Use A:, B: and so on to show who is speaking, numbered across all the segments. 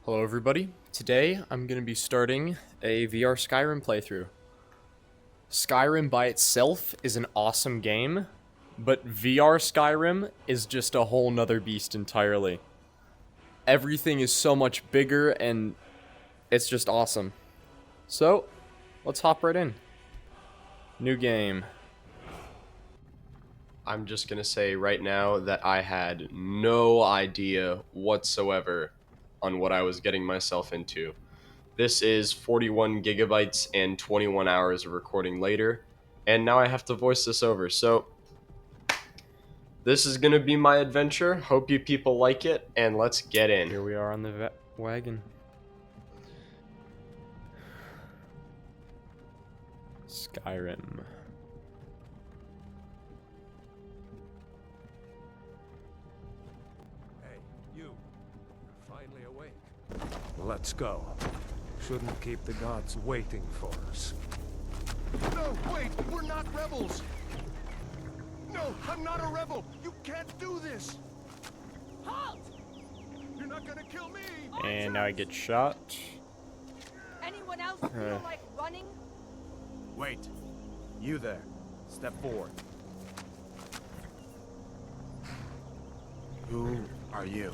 A: Hello everybody, today I'm going to be starting a VR Skyrim playthrough. Skyrim by itself is an awesome game, but VR Skyrim is just a whole nother beast entirely. Everything is so much bigger and it's just awesome. So, let's hop right in. New game. I'm just going to say right now that I had no idea whatsoever on what I was getting myself into. This is 41 gigabytes and 21 hours of recording later, and now I have to voice this over, so this is gonna be my adventure. Hope you people like it, and let's get in. Here we are on the wagon. Skyrim.
B: Let's go. Shouldn't keep the gods waiting for us.
C: No, wait! We're not rebels! No, I'm not a rebel! You can't do this! Halt! You're not gonna kill me!
A: And now I get shot.
D: Anyone else feel like running?
C: Wait. You there. Step forward. Who are you?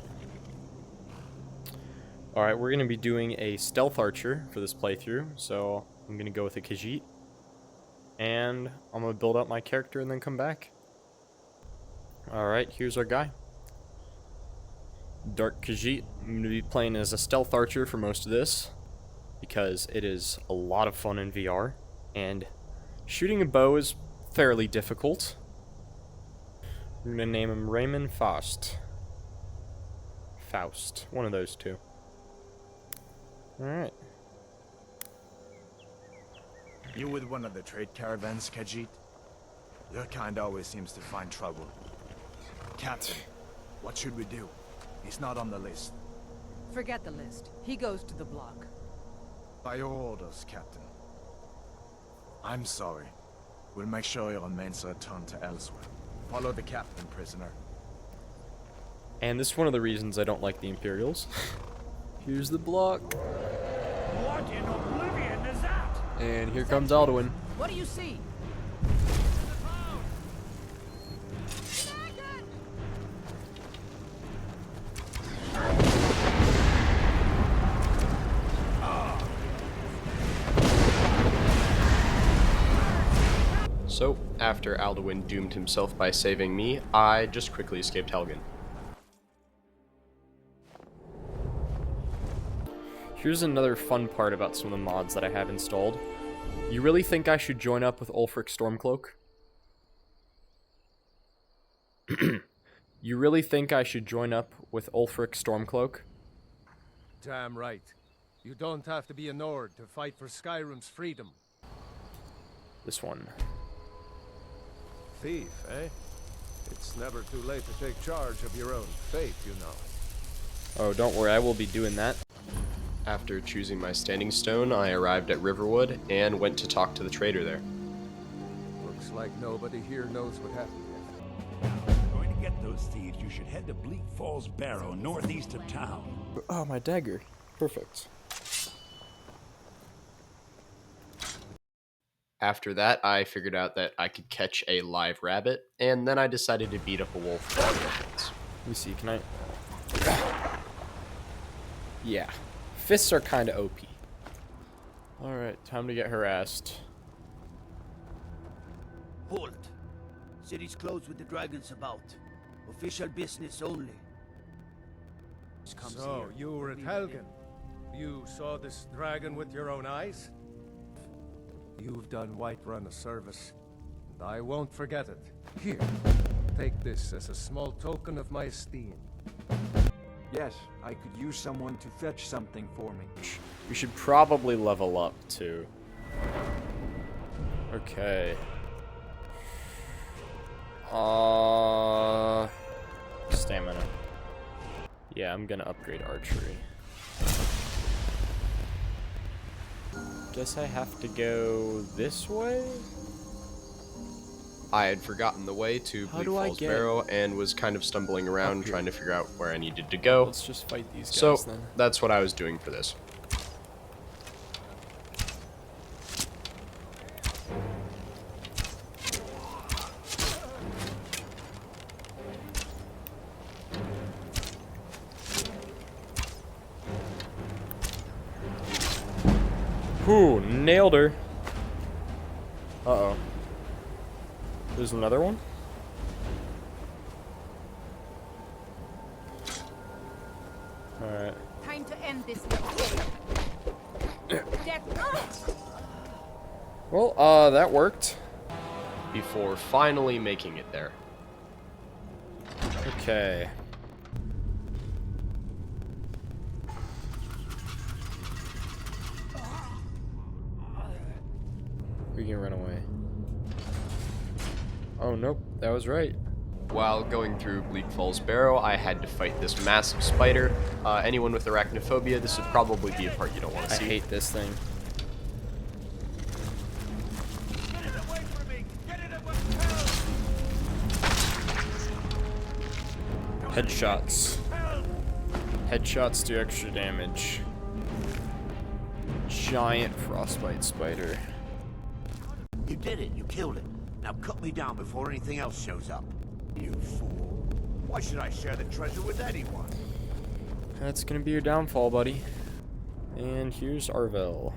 A: Alright, we're going to be doing a stealth archer for this playthrough, so I'm going to go with a Khajiit. And I'm going to build up my character and then come back. Alright, here's our guy. Dark Khajiit. I'm going to be playing as a stealth archer for most of this, because it is a lot of fun in VR, and shooting a bow is fairly difficult. I'm going to name him Raymond Faust. Faust, one of those two. Alright.
C: You with one of the trade caravans, Khajiit? Your kind always seems to find trouble. Captain, what should we do? He's not on the list.
D: Forget the list. He goes to the block.
C: By your orders, Captain. I'm sorry. We'll make sure your remains are turned to elsewhere. Follow the captain, prisoner.
A: And this is one of the reasons I don't like the Imperials. Here's the block.
B: What in oblivion is that?
A: And here comes Alduin.
D: What do you see?
A: So, after Alduin doomed himself by saving me, I just quickly escaped Helgen. Here's another fun part about some of the mods that I have installed. You really think I should join up with Ulfric Stormcloak? You really think I should join up with Ulfric Stormcloak?
B: Damn right. You don't have to be a Nord to fight for Skyrim's freedom.
A: This one.
B: Thief, eh? It's never too late to take charge of your own fate, you know.
A: Oh, don't worry, I will be doing that. After choosing my standing stone, I arrived at Riverwood and went to talk to the trader there.
B: Looks like nobody here knows what happened yet.
E: If you're going to get those thieves, you should head to Bleak Falls Barrow, northeast of town.
A: Oh, my dagger. Perfect. After that, I figured out that I could catch a live rabbit, and then I decided to beat up a wolf. Let me see, can I... Yeah. Fists are kind of OP. Alright, time to get harassed.
F: Halt! City's closed with the dragons about. Official business only.
B: So, you were at Helgen. You saw this dragon with your own eyes? You've done Whiterun a service, and I won't forget it. Here, take this as a small token of my esteem.
G: Yes, I could use someone to fetch something for me.
A: We should probably level up, too. Okay. Stamina. Yeah, I'm gonna upgrade archery. Guess I have to go this way? I had forgotten the way to
H: How
A: Bleak
H: do I
A: Falls
H: get
A: Barrow and was kind of stumbling around
H: up here?
A: trying to figure out where I needed to go.
H: Let's just fight these guys
A: So
H: then.
A: that's what I was doing for this.
H: Whew, nailed her. Uh-oh. There's another one? Alright.
D: Time to end this. Death.
H: Well, that worked.
A: Before finally making it there.
H: Okay. We can run away. Oh, nope. That was right.
A: While going through Bleak Falls Barrow, I had to fight this massive spider. Anyone with arachnophobia, this would probably be a part you don't want to
H: I
A: see.
H: hate this thing.
C: Get it away from me! Get it away!
H: Headshots. Headshots do extra damage. Giant frostbite spider.
F: You did it. You killed it. Now cut me down before anything else shows up.
C: You fool. Why should I share the treasure with anyone?
H: That's gonna be your downfall, buddy. And here's Arvel.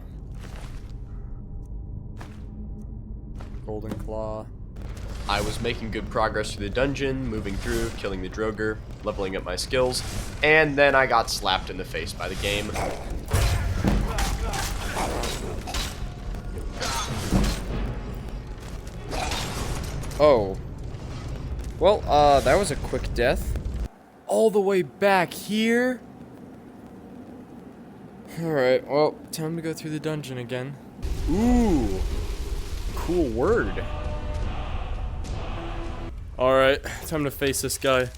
H: Golden Claw.
A: I was making good progress through the dungeon, moving through, killing the Droger, leveling up my skills, and then I got slapped in the face by the game.
H: Oh. Well, that was a quick death. All the way back here? Alright, well, time to go through the dungeon again. Ooh. Cool word. Alright, time to face this guy.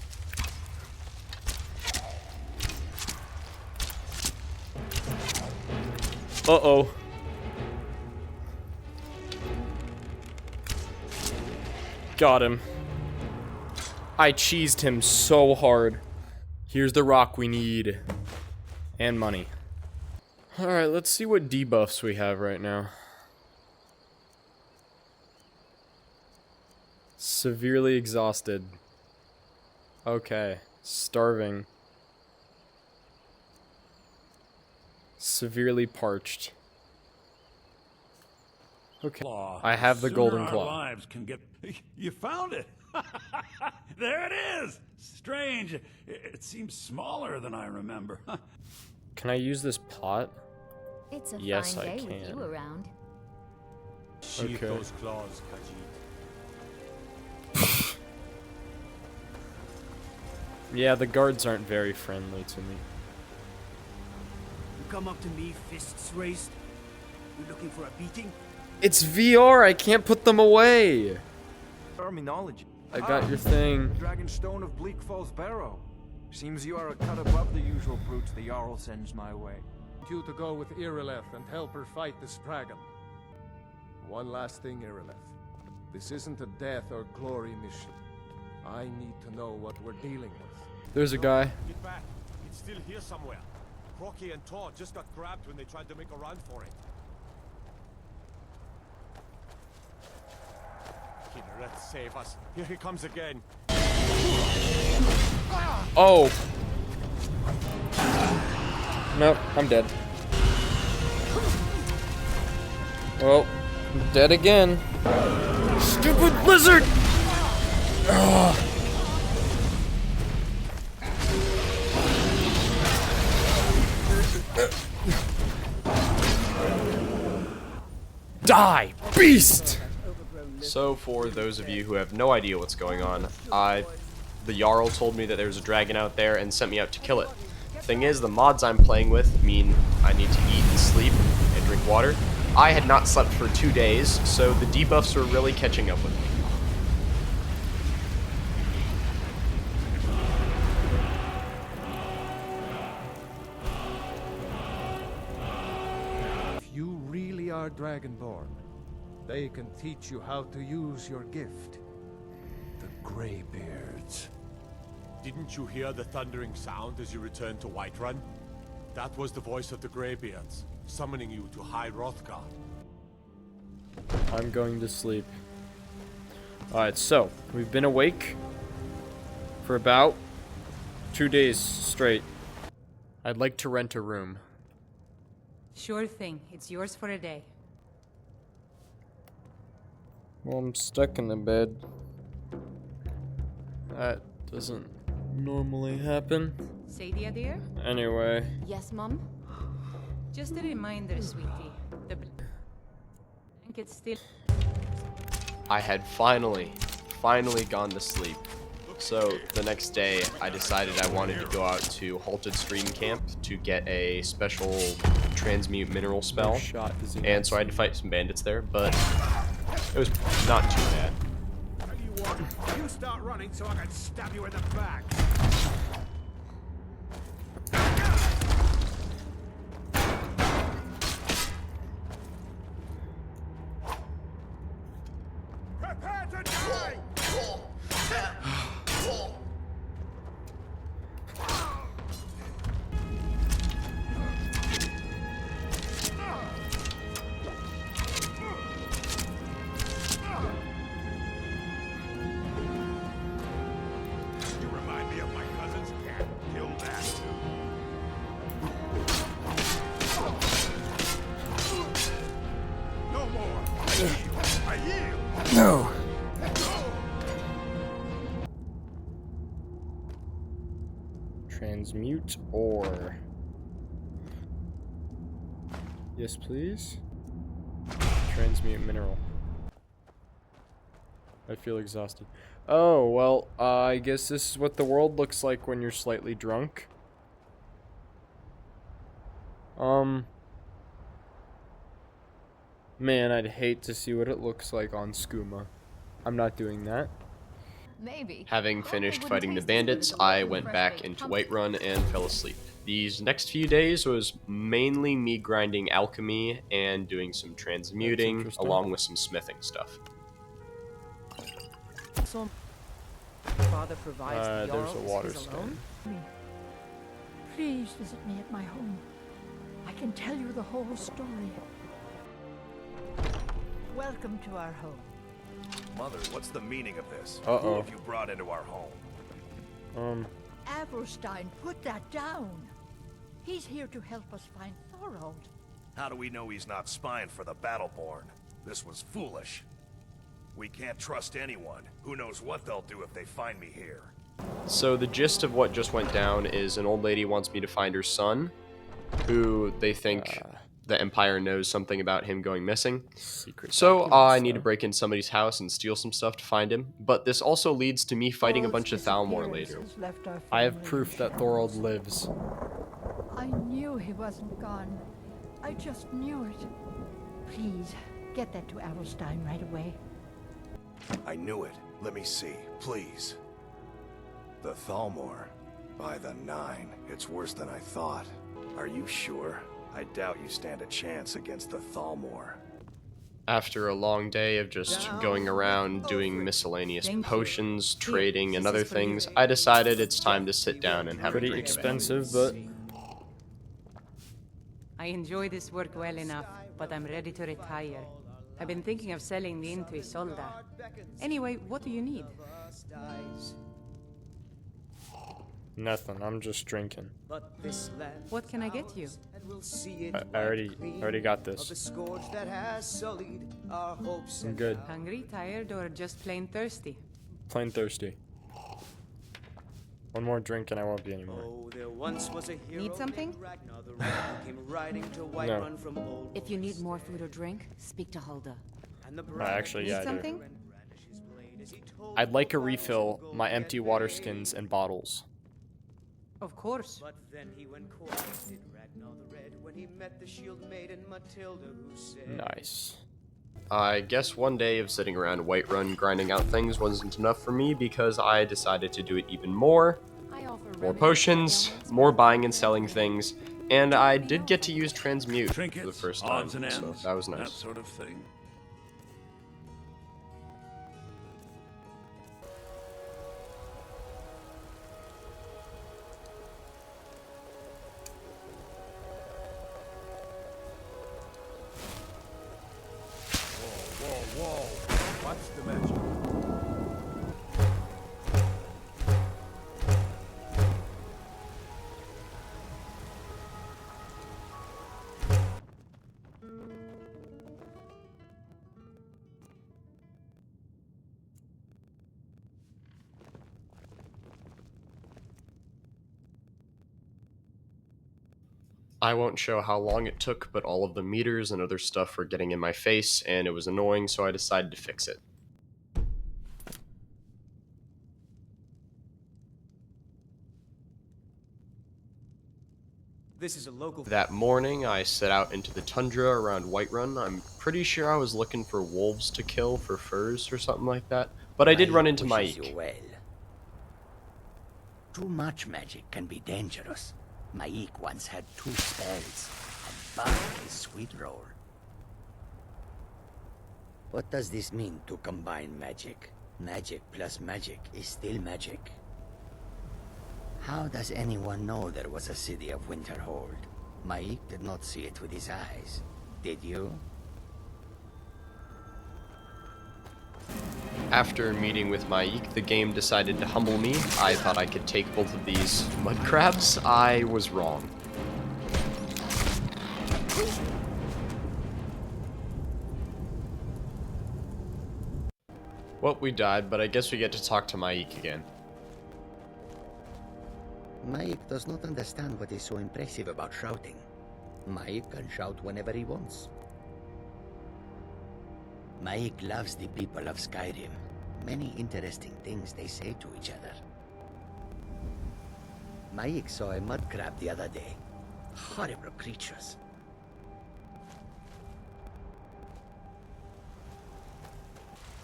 H: Uh-oh. Got him. I cheesed him so hard. Here's the rock we need. And money. Alright, let's see what debuffs we have right now. Severely exhausted. Okay. Starving. Severely parched. Okay. I have the
E: Sooner
H: golden
E: our
H: claw.
E: lives can get... You found it! There it is! Strange. It seems smaller than I remember.
H: Can I use this pot?
I: It's a
H: Yes,
I: fine
H: I
I: day with
H: can.
I: you around.
B: Sheath
H: Okay.
B: those claws, Khajiit.
H: Yeah, the guards aren't very friendly to me.
F: You come up to me, fists raised. You looking for a beating?
H: It's VR! I can't put them away!
G: Terminology.
H: I got your thing.
G: Dragonstone of Bleak Falls Barrow. Seems you are a cut above the usual brutes the Jarl sends my way.
B: You to go with Irileth and help her fight this dragon. One last thing, Irileth. This isn't a death or glory mission. I need to know what we're dealing with.
H: There's a guy.
C: Get back. It's still here somewhere. Crocky and Todd just got grabbed when they tried to make a run for it. Kinneret, save us. Here he comes again.
H: Oh! Nope, I'm dead. Well, I'm dead again. Stupid lizard! Ugh. Die, beast!
A: So for those of you who have no idea what's going on, the Jarl told me that there's a dragon out there and sent me out to kill it. Thing is, the mods I'm playing with mean I need to eat and sleep and drink water. I had not slept for 2 days, so the debuffs were really catching up with me.
B: If you really are Dragonborn, they can teach you how to use your gift. Greybeards. Didn't you hear the thundering sound as you returned to Whiterun? That was the voice of the Greybeards, summoning you to High Hrothgar.
H: I'm going to sleep. Alright, so, we've been awake for about 2 days straight. I'd like to rent a room.
D: Sure thing. It's yours for a day.
H: Well, I'm stuck in the bed. That doesn't normally happen.
D: Sadia, dear?
H: Anyway.
D: Yes, Mom? Just a reminder, sweetie. The blanket's still...
A: I had finally gone to sleep. So the next day, I decided I wanted to go out to Halted Stream Camp to get a special transmute mineral spell. And so I had to fight some bandits there, but it was not too bad.
C: Tell you what, you start running so I can stab you in the back. Prepare to die! You remind me of my cousin's cat. Kill that. No more. I yield.
G: No.
H: Transmute ore. Yes, please. Transmute mineral. I feel exhausted. Oh, well, I guess this is what the world looks like when you're slightly drunk. Man, I'd hate to see what it looks like on skooma. I'm not doing that.
D: Maybe.
A: Having finished fighting the bandits, I went back into Whiterun and fell asleep. These next few days was mainly me grinding alchemy and doing some transmuting, along with some smithing stuff.
I: Father provides the
H: there's a
I: Jarls
H: water
I: his alone?
H: skin.
J: Please visit me at my home. I can tell you the whole story. Welcome to our home.
C: Mother, what's the meaning of this?
H: Uh-oh.
C: Who have you brought into our home?
J: Avrosstein, put that down. He's here to help us find Thorold.
C: How do we know he's not spying for the Battleborn? This was foolish. We can't trust anyone. Who knows what they'll do if they find me here.
A: So the gist of what just went down is an old lady wants me to find her son, who they think the Empire knows something about him going missing. So I need to break in somebody's house and steal some stuff to find him. But this also leads to me fighting a bunch of Thalmor later.
H: I have proof that Thorold lives.
J: I knew he wasn't gone. I just knew it. Please, get that to Avrosstein right away.
C: I knew it. Let me see, please. The Thalmor. By the 9, it's worse than I thought. Are you sure? I doubt you stand a chance against the Thalmor.
A: After a long day of just going around doing miscellaneous potions, trading, and other things, I decided it's time to sit down and have a
H: Pretty
A: drink of it.
H: expensive, but
D: I enjoy this work well enough, but I'm ready to retire. I've been thinking of selling the inn to Isolde. Anyway, what do you need?
H: nothing. I'm just drinking.
D: What can I get you?
H: I already got this. I'm good.
D: Hungry, tired, or just plain thirsty?
H: Plain thirsty. One more drink and I won't be anymore.
D: Need something?
H: No.
I: If you need more food or drink, speak to Hulda.
H: Actually,
D: Need
H: yeah, I do.
D: something?
H: I'd like a refill, my empty water skins and bottles.
D: Of course.
H: Nice.
A: I guess one day of sitting around Whiterun grinding out things wasn't enough for me because I decided to do it even more. More potions, more buying and selling things, and I did get to use transmute for the first time,
E: odds and
A: so
E: ends,
A: that was nice.
E: that sort of thing.
B: What's the magic?
A: I won't show how long it took, but all of the meters and other stuff were getting in my face, and it was annoying, so I decided to fix it.
K: This is a local.
A: That morning, I set out into the tundra around Whiterun. I'm pretty sure I was looking for wolves to kill for furs or something like that, but I did run into
F: wishes you
A: Mike.
F: well. Too much magic can be dangerous. Maik once had 2 spells, and burned his sweet roll. What does this mean to combine magic? Magic plus magic is still magic. How does anyone know there was a city of Winterhold? Maik did not see it with his eyes. Did you?
A: After meeting with Mike, the game decided to humble me. I thought I could take both of these mud crabs. I was wrong. Well, we died, but I guess we get to talk to Mike again.
F: Maik does not understand what is so impressive about shouting. Maik can shout whenever he wants. Maik loves the people of Skyrim. Many interesting things they say to each other. Maik saw a mud crab the other day. Horrible creatures.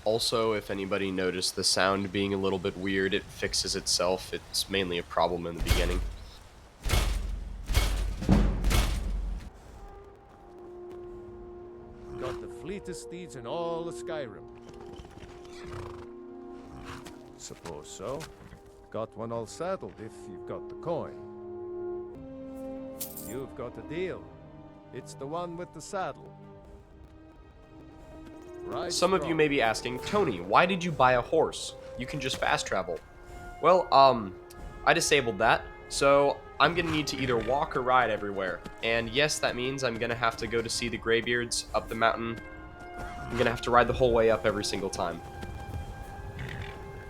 A: Also, if anybody noticed the sound being a little bit weird, it fixes itself. It's mainly a problem in the beginning.
B: Got the fleetest steeds in all of Skyrim. Suppose so. Got one all saddled if you've got the coin. You've got a deal. It's the one with the saddle. Right.
A: Some of you may be asking, Tony, why did you buy a horse? You can just fast travel. Well, I disabled that, so I'm gonna need to either walk or ride everywhere. And yes, that means I'm gonna have to go to see the Greybeards up the mountain. I'm gonna have to ride the whole way up every single time.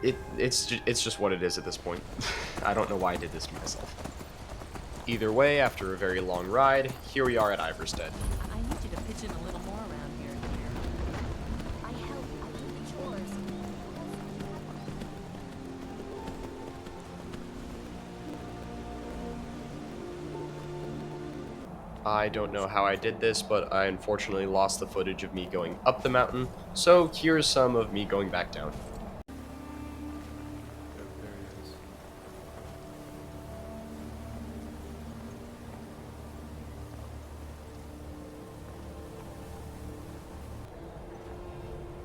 A: It's just what it is at this point. I don't know why I did this to myself. Either way, after a very long ride, here we are at Iverstead.
I: I need you to pitch in a little more around here. I help. I do the chores.
A: I don't know how I did this, but I unfortunately lost the footage of me going up the mountain, so here's some of me going back down.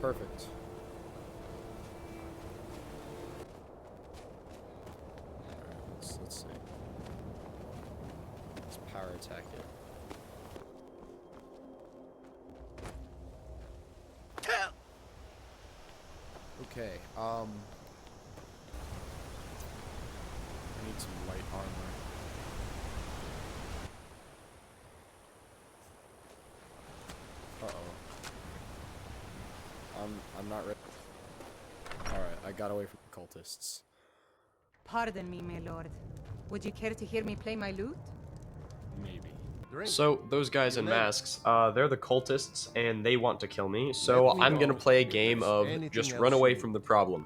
H: Perfect. Alright, let's see. Let's power attack it. Okay, I need some light armor. Uh-oh. I'm not ready. Alright, I got away from the cultists.
D: Pardon me, my lord. Would you care to hear me play my lute?
H: Maybe.
A: So, those guys in masks, they're the cultists, and they want to kill me, so I'm gonna play a game of just run away from the problem.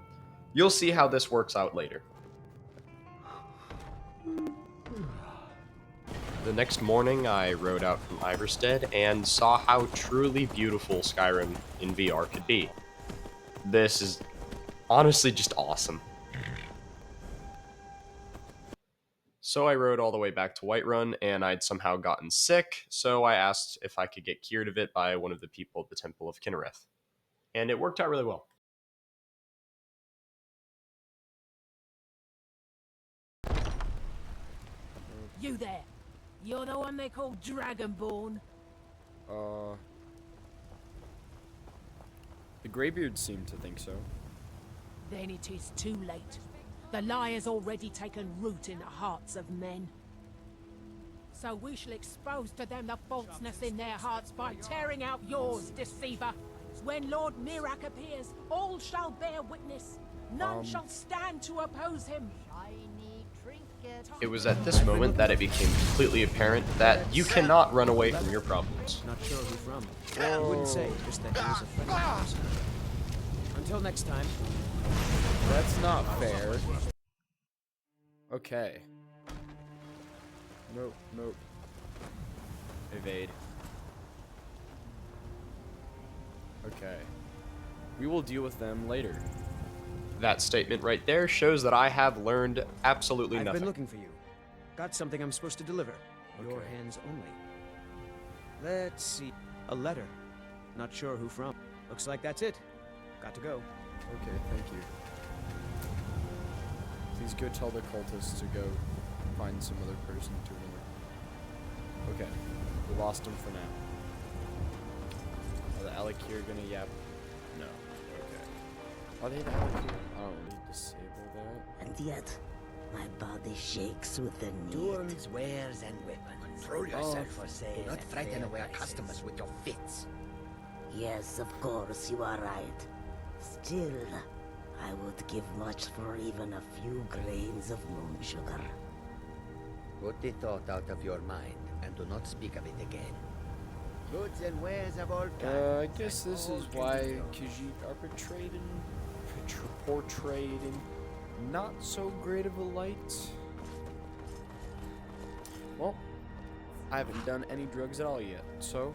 A: You'll see how this works out later. The next morning, I rode out from Iverstead and saw how truly beautiful Skyrim in VR could be. This is honestly just awesome. So I rode all the way back to Whiterun, and I'd somehow gotten sick, so I asked if I could get cured of it by one of the people at the Temple of Kinnereth. And it worked out really well.
L: You there. You're the one they call Dragonborn.
H: The Greybeards seem to think so.
L: Then it is too late. The lie has already taken root in the hearts of men. So we shall expose to them the falseness in their hearts by tearing out yours, deceiver. When Lord Mirak appears, all shall bear witness. None shall stand to oppose him.
J: Shiny trinket.
A: It was at this moment that it became completely apparent that you cannot run away from your problems.
K: Not sure who from. I wouldn't say, just that he was a friend of ours. Until next time.
H: That's not fair. Okay. Nope, nope. Evade. Okay. We will deal with them later. That statement right there shows that I have learned absolutely
K: I've
H: nothing.
K: been looking for you. Got something I'm supposed to deliver. Your
H: Okay.
K: hands only. Let's see. A letter. Not sure who from. Looks like that's it. Got to go.
H: Okay, thank you. Please go tell the cultists to go find some other person to deliver. Okay, we lost him for now. Are the Alakir gonna yap? No. Okay. Are they the Alakir? Oh, we need to disable that.
F: And yet, my body shakes with the need. Tools, wares, and weapons.
C: Control yourself.
F: For sale.
C: Do not
F: at
C: frighten
F: fair
C: away our
F: prices.
C: customers with your fits.
F: Yes, of course, you are right. Still, I would give much for even a few grains of moon sugar. Put the thought out of your mind, and do not speak of it again. Goods and wares of all kinds.
H: I guess this is why Khajiit are portrayed in not so great of a light. Well, I haven't done any drugs at all yet, so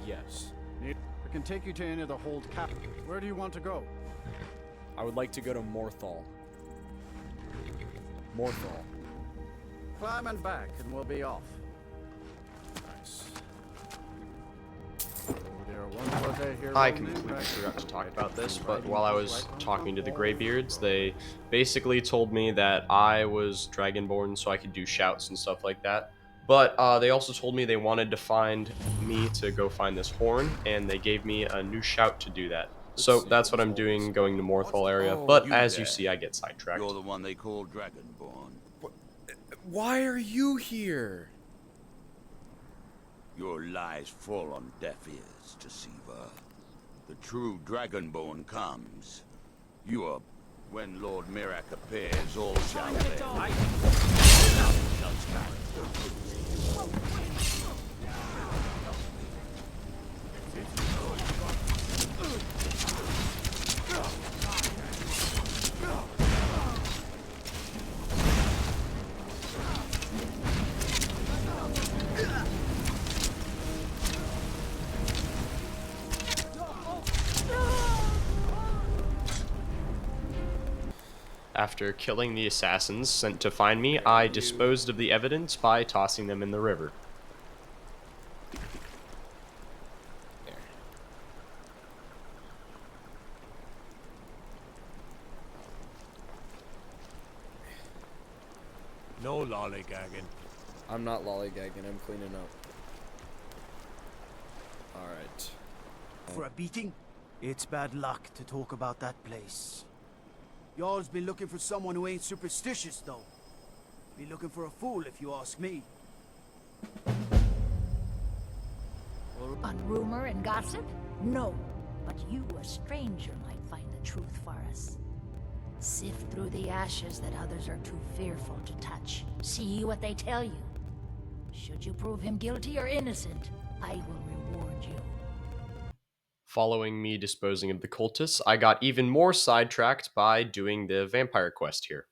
H: yes.
M: I can take you to any of the hold cap. Where do you want to go?
H: I would like to go to Morthal. Morthal.
M: Climb and back, and we'll be off.
H: Nice.
A: I completely forgot to talk about this, but while I was talking to the Greybeards, they basically told me that I was Dragonborn, so I could do shouts and stuff like that. But they also told me they wanted to find me to go find this horn, and they gave me a new shout to do that. So that's what I'm doing, going to Morthal area. But as you see, I get sidetracked.
N: You're the one they call Dragonborn.
H: Why are you here?
N: Your lies fall on deaf ears, deceiver. The true Dragonborn comes. You are... When Lord Mirak appears, all shall bear.
A: After killing the assassins sent to find me, I disposed of the evidence by tossing them in the river. There.
B: No lollygagging.
H: I'm not lollygagging, I'm cleaning up. Alright.
O: For a beating? It's bad luck to talk about that place. Y'all's been looking for someone who ain't superstitious, though. Be looking for a fool, if you ask me.
J: On rumor and gossip? No. But you, a stranger, might find the truth for us. Sift through the ashes that others are too fearful to touch. See what they tell you. Should you prove him guilty or innocent, I will reward you.
A: Following me disposing of the cultists, I got even more sidetracked by doing the vampire quest here.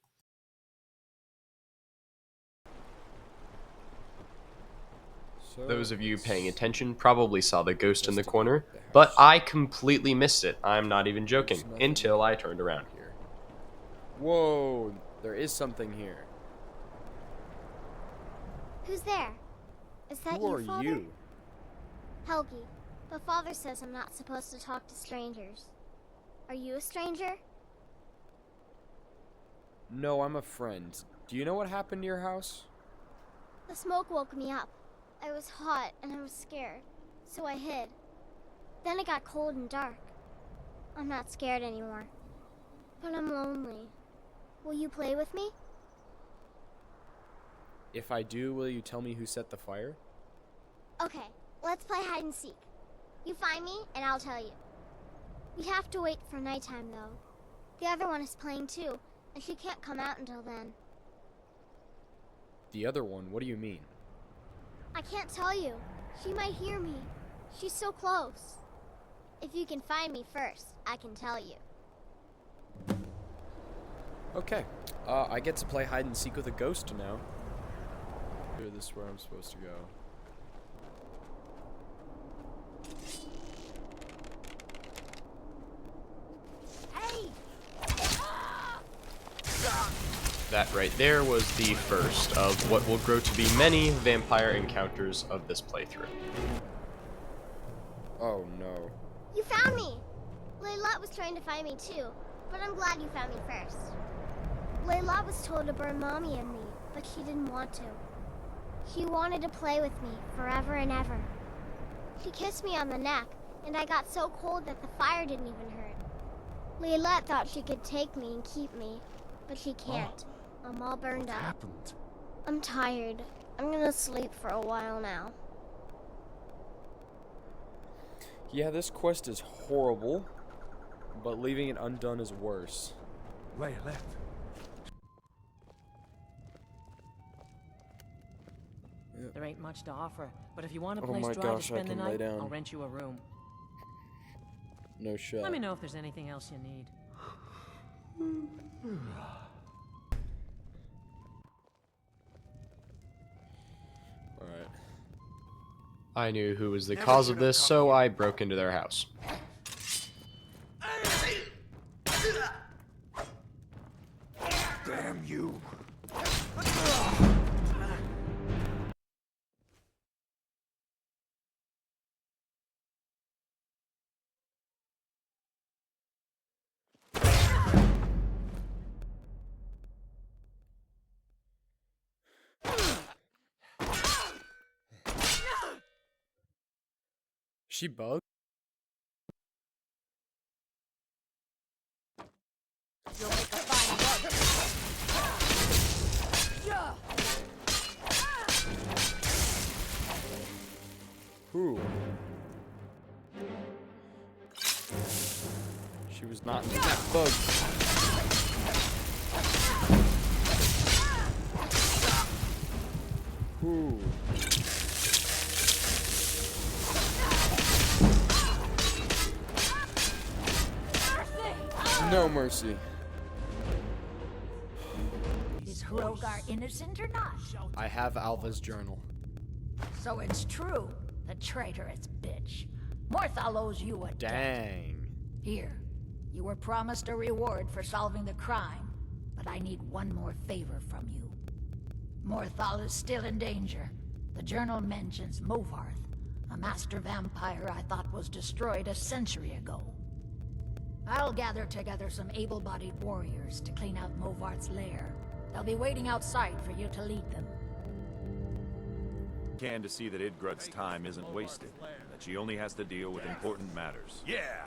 A: Those of you paying attention probably saw the ghost in the corner, but I completely missed it. I'm not even joking, until I turned around here.
H: Whoa, there is something here.
P: Who's there? Is that
H: Who
P: you,
H: are
P: Father?
H: you?
P: Helgi, but Father says I'm not supposed to talk to strangers. Are you a stranger?
H: No, I'm a friend. Do you know what happened to your house?
P: The smoke woke me up. I was hot and I was scared, so I hid. Then it got cold and dark. I'm not scared anymore. But I'm lonely. Will you play with me?
H: If I do, will you tell me who set the fire?
P: Okay, let's play hide and seek. You find me, and I'll tell you. We have to wait for nighttime, though. The other one is playing too, and she can't come out until then.
H: The other one? What do you mean?
P: I can't tell you. She might hear me. She's so close. If you can find me first, I can tell you.
H: Okay. I get to play hide and seek with a ghost now. This is where I'm supposed to go.
A: That right there was the first of what will grow to be many vampire encounters of this playthrough.
H: Oh no.
P: You found me! Layla was trying to find me too, but I'm glad you found me first. Layla was told to burn Mommy and me, but she didn't want to. She wanted to play with me forever and ever. She kissed me on the neck, and I got so cold that the fire didn't even hurt. Layla thought she could take me and keep me, but she can't. I'm all burned up.
B: What happened?
P: I'm tired. I'm gonna sleep for a while now.
H: Yeah, this quest is horrible, but leaving it undone is worse.
B: Layla.
I: There ain't much to offer, but if you want a
H: Oh
I: place
H: my
I: dry
H: gosh,
I: to
H: I
I: spend the
H: can lay
I: night,
H: down.
I: I'll rent you a room.
H: No shit.
I: Let me know if there's anything else you need.
H: Alright.
A: I knew who was the cause of this, so I broke into their house.
C: Damn you.
H: She bugged?
J: You'll make a fine
H: Who? She was not that bug. Who? No mercy.
J: Is Hrogar innocent or not?
H: I have Alva's journal.
J: So it's true. The traitorous bitch. Morthal owes you a debt.
H: Dang.
J: Here. You were promised a reward for solving the crime, but I need one more favor from you. Morthal is still in danger. The journal mentions Movarth, a master vampire I thought was destroyed a century ago. I'll gather together some able-bodied warriors to clean out Movarth's lair. They'll be waiting outside for you to lead them.
Q: Can to see that Idgrud's time isn't wasted, that she only has to deal with important matters.
C: Yeah!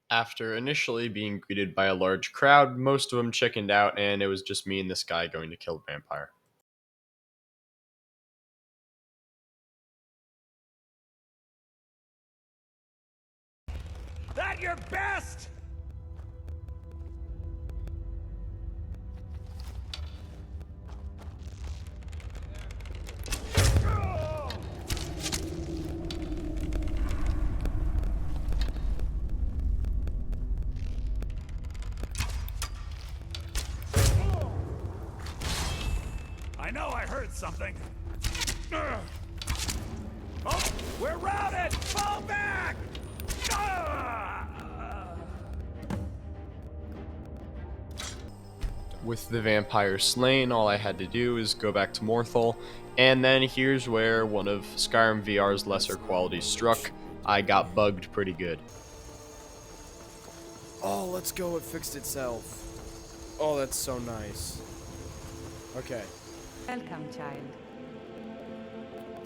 A: After initially being greeted by a large crowd, most of them chickened out, and it was just me and this guy going to kill the vampire.
E: That your best? I know I heard something. Oh, we're routed! Fall back!
A: With the vampire slain, all I had to do is go back to Morthal, and then here's where one of Skyrim VR's lesser qualities struck. I got bugged pretty good.
H: Oh, let's go. It fixed itself. Oh, that's so nice. Okay.
D: Welcome, child.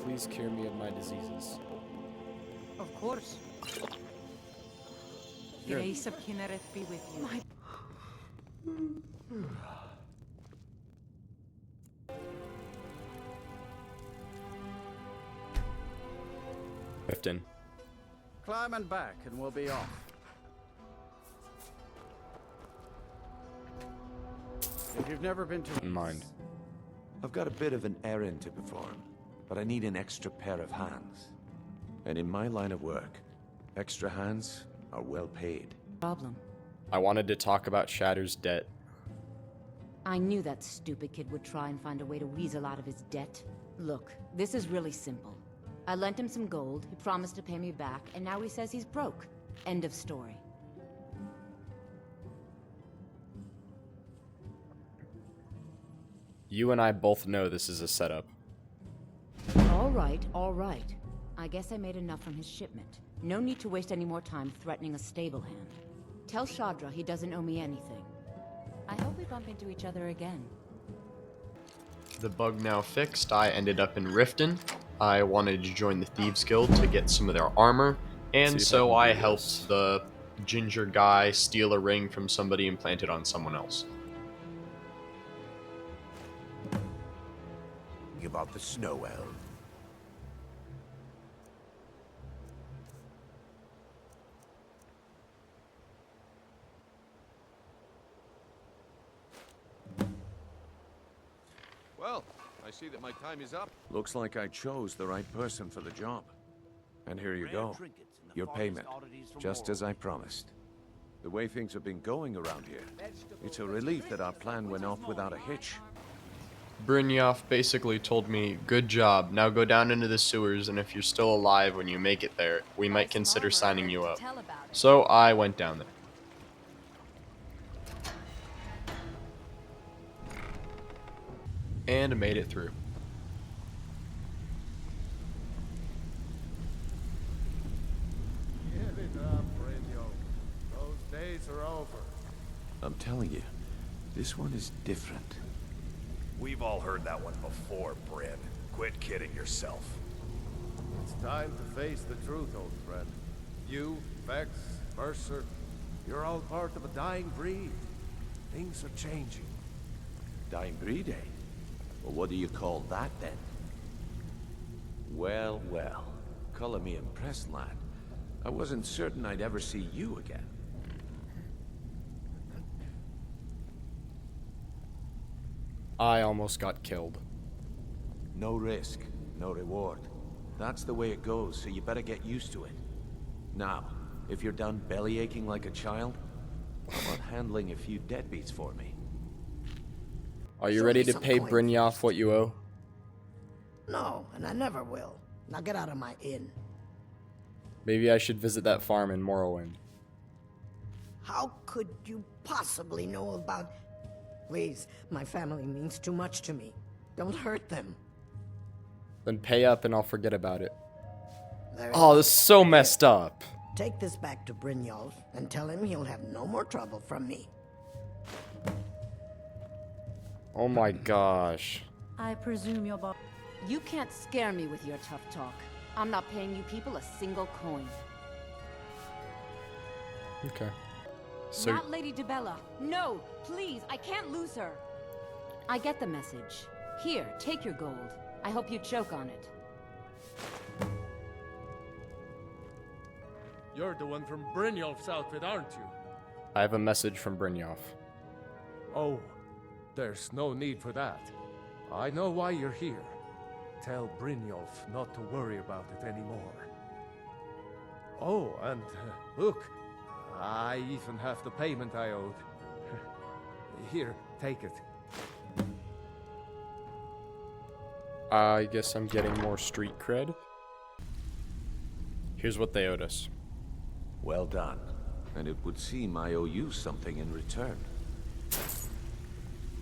H: Please cure me of my diseases.
D: Of course. Grace of Kinnereth be with you.
H: Riften.
M: Climb and back, and we'll be off. If you've never been to...
H: Mind.
Q: I've got a bit of an errand to perform, but I need an extra pair of hands. And in my line of work, extra hands are well paid.
R: Problem.
H: I wanted to talk about Shatter's debt.
R: I knew that stupid kid would try and find a way to weasel out of his debt. Look, this is really simple. I lent him some gold, he promised to pay me back, and now he says he's broke. End of story.
H: You and I both know this is a setup.
R: All right. I guess I made enough from his shipment. No need to waste any more time threatening a stable hand. Tell Shadra he doesn't owe me anything. I hope we bump into each other again.
A: The bug now fixed, I ended up in Riften. I wanted to join the Thieves Guild to get some of their armor, and so I helped the ginger guy steal a ring from somebody and plant it on someone else.
C: About the snow elf.
Q: Well, I see that my time is up. Looks like I chose the right person for the job. And here you go. Your payment, just as I promised. The way things have been going around here, it's a relief that our plan went off without a hitch.
A: Brynjolf basically told me, good job, now go down into the sewers, and if you're still alive when you make it there, we might consider signing you up. So I went down there. And made it through.
B: Give it up, Brynjolf. Those days are over.
Q: I'm telling you, this one is different.
C: We've all heard that one before, Bryn. Quit kidding yourself.
B: It's time to face the truth, old friend. You, Vex, Mercer, you're all part of a dying breed. Things are changing.
Q: Dying breed, eh? Well, what do you call that, then? Well, well. Color me impressed, lad. I wasn't certain I'd ever see you again.
H: I almost got killed.
Q: No risk, no reward. That's the way it goes, so you better get used to it. Now, if you're done belly aching like a child, how about handling a few deadbeats for me?
H: Are you ready to pay Brynjolf what you owe?
S: No, and I never will. Now get out of my inn.
H: Maybe I should visit that farm in Morrowind.
S: How could you possibly know about... Please, my family means too much to me. Don't hurt them.
H: Then pay up and I'll forget about it. Oh, this is so messed up.
S: Take this back to Brynjolf and tell him he'll have no more trouble from me.
H: Oh my gosh.
R: I presume you're You can't scare me with your tough talk. I'm not paying you people a single coin.
H: Okay. So
R: Not Lady DeBella. No, please, I can't lose her. I get the message. Here, take your gold. I hope you choke on it.
B: You're the one from Brynjolf's outfit, aren't you?
H: I have a message from Brynjolf.
B: Oh, there's no need for that. I know why you're here. Tell Brynjolf not to worry about it anymore. Oh, and look, I even have the payment I owed. Here, take it.
H: I guess I'm getting more street cred. Here's what they owed us.
Q: Well done. And it would seem I owe you something in return.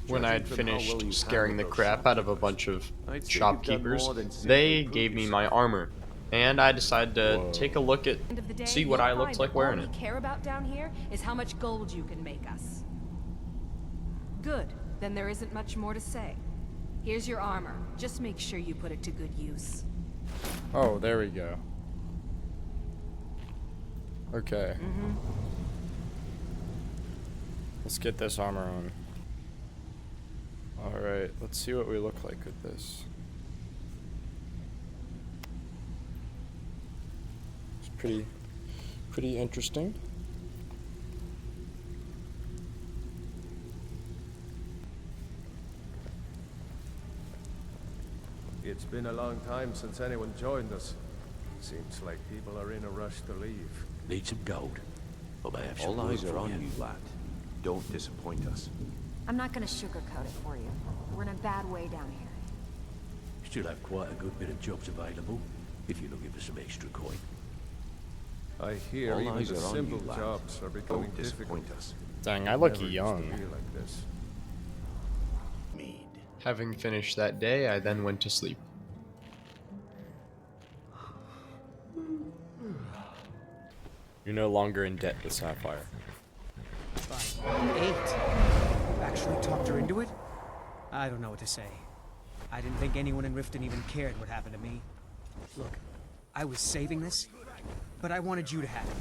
A: When I had finished scaring the crap out of a bunch of shopkeepers, they gave me my armor. And I decided to take a look at, see what I looked like wearing it.
I: All we care about down here is how much gold you can make us. Good, then there isn't much more to say. Here's your armor. Just make sure you put it to good use.
H: Oh, there we go. Okay. Let's get this armor on. Alright, let's see what we look like with this. It's pretty interesting.
B: It's been a long time since anyone joined us. Seems like people are in a rush to leave.
Q: Need some gold? Well, I have all eyes are on you, lad. Don't disappoint us.
I: I'm not gonna sugarcoat it for you. We're in a bad way down here.
T: Still have quite a good bit of jobs available, if you're looking for some extra coin.
B: I hear
Q: all
B: even
Q: eyes
B: the
Q: are on
B: simple
Q: you, lad.
B: jobs are becoming
Q: Don't disappoint
B: difficult.
Q: us.
H: Dang, I look
B: Never used to
H: young.
B: be like this.
A: Having finished that day, I then went to sleep.
H: You're no longer in debt to Sapphire.
K: 8. You actually talked her into it? I don't know what to say. I didn't think anyone in Riften even cared what happened to me. Look, I was saving this, but I wanted you to have it.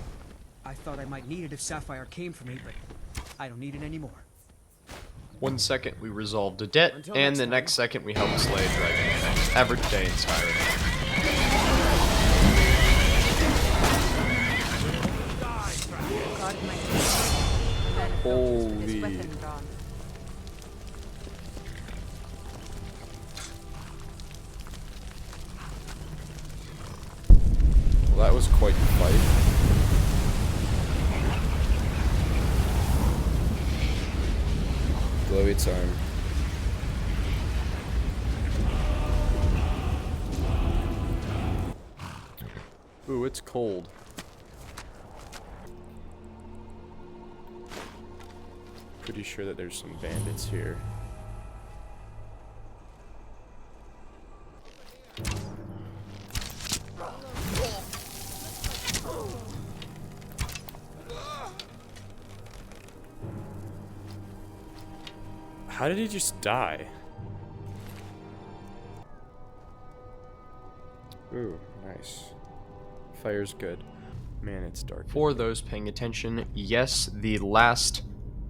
K: I thought I might need it if Sapphire came for me, but I don't need it anymore.
A: 1 second we resolved a debt, and the next second we helped slay a dragon. Average day in Skyrim.
H: Holy. Well, that was quite the fight. Glowy time. Ooh, it's cold. Pretty sure that there's some bandits here. How did he just die? Ooh, nice. Fire's good. Man, it's dark.
A: For those paying attention, yes, the last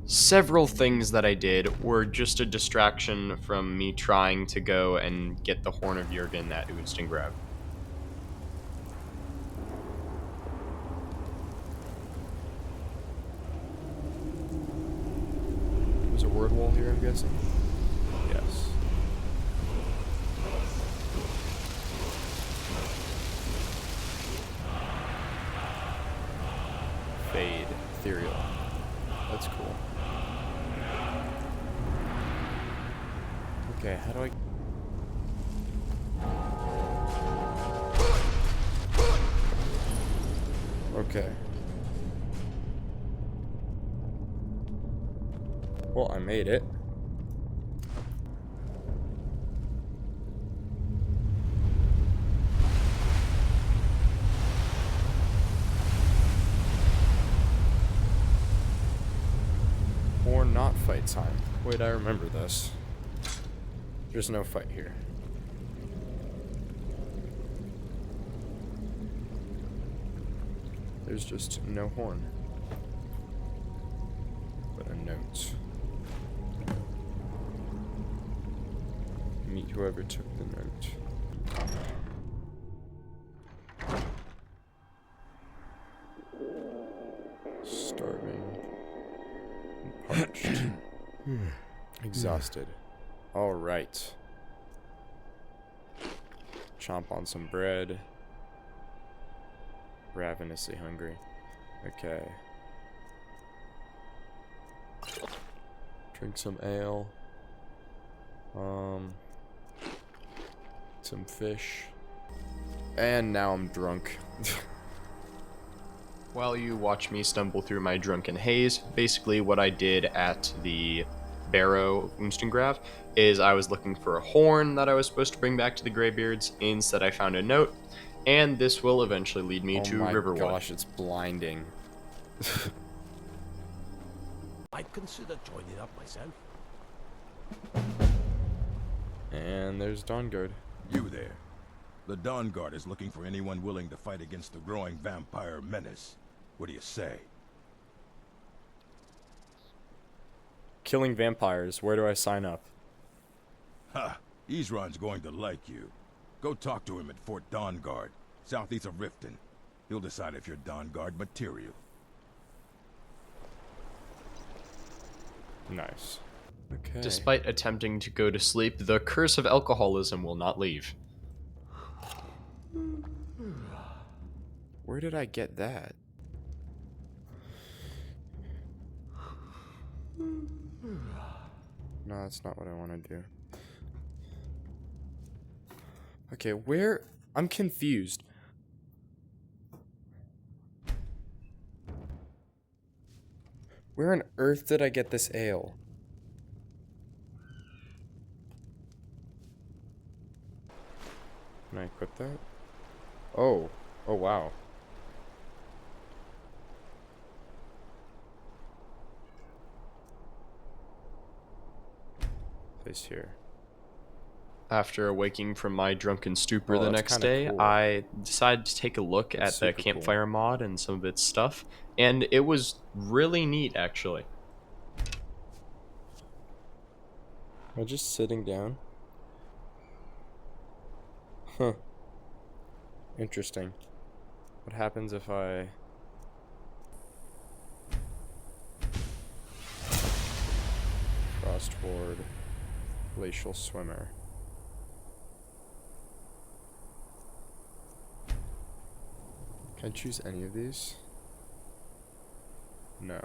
A: several things that I did were just a distraction from me trying to go and get the Horn of Jurgen at Unstengrav.
H: There's a word wall here, I'm guessing? Yes. Fade. Ethereal. That's cool. Okay, how do I... Okay. Well, I made it. Or not fight time. Wait, I remember this. There's no fight here. There's just no horn. But a note. Meet whoever took the note. Starving. And parched. Exhausted. Alright. Chomp on some bread. Ravenously hungry. Okay. Drink some ale. Some fish. And now I'm drunk.
A: While you watch me stumble through my drunken haze, basically what I did at the Barrow Unstengrav is I was looking for a horn that I was supposed to bring back to the Greybeards. Instead, I found a note, and this will eventually lead me to Riverwood.
H: Oh my gosh, it's blinding.
T: I'd consider joining up myself.
H: And there's Dawngaurd.
U: You there. The Dawngaurd is looking for anyone willing to fight against the growing vampire menace.
E: What do you say?
H: Killing vampires. Where do I sign up?
E: Ha! Isran's going to like you. Go talk to him at Fort Dawngaurd, southeast of Riften. He'll decide if you're Dawngaurd material.
H: Nice. Okay.
A: Despite attempting to go to sleep, the curse of alcoholism will not leave.
H: Where did I get that? No, that's not what I want to do. Okay, where? I'm confused. Where on earth did I get this ale? Can I equip that? Oh. Oh, wow. Place here.
A: After awaking from my drunken stupor
H: Oh,
A: the
H: that's
A: next
H: kinda
A: day,
H: cool.
A: I decided to take a look
H: That's
A: at the
H: super cool.
A: Campfire mod and some of its stuff, and it was really neat, actually.
H: Am I just sitting down? Huh. Interesting. What happens if I... Frostfall, Glacial Swimmer. Can I choose any of these? No.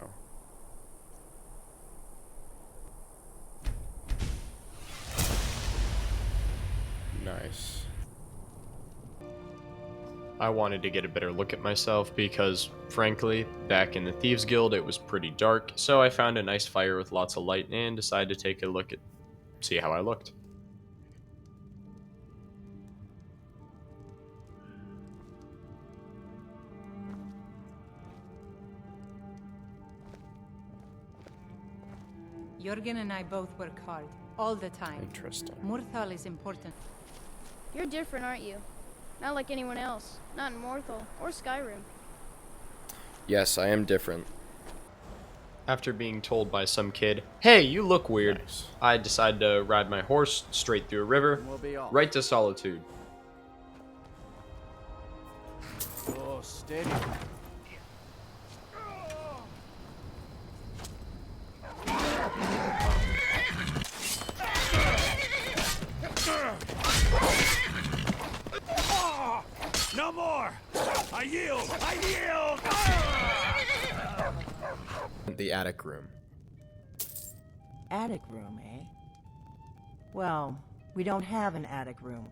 H: Nice.
A: I wanted to get a better look at myself because, frankly, back in the Thieves Guild it was pretty dark, so I found a nice fire with lots of light and decided to take a look at, see how I looked.
D: Jörgen and I both work hard, all the time.
H: Interesting.
D: Murthal is important.
U: You're different, aren't you? Not like anyone else. Not in Morthal or Skyrim.
H: Yes, I am different.
A: After being told by some kid, "Hey, you look weird,"
H: Nice.
A: I decided to ride my horse straight through a river,
M: We'll be off.
A: right to Solitude.
M: Oh, steady.
E: No more! I yield! I yield!
H: The attic room.
V: Attic room, eh? Well, we don't have an attic room,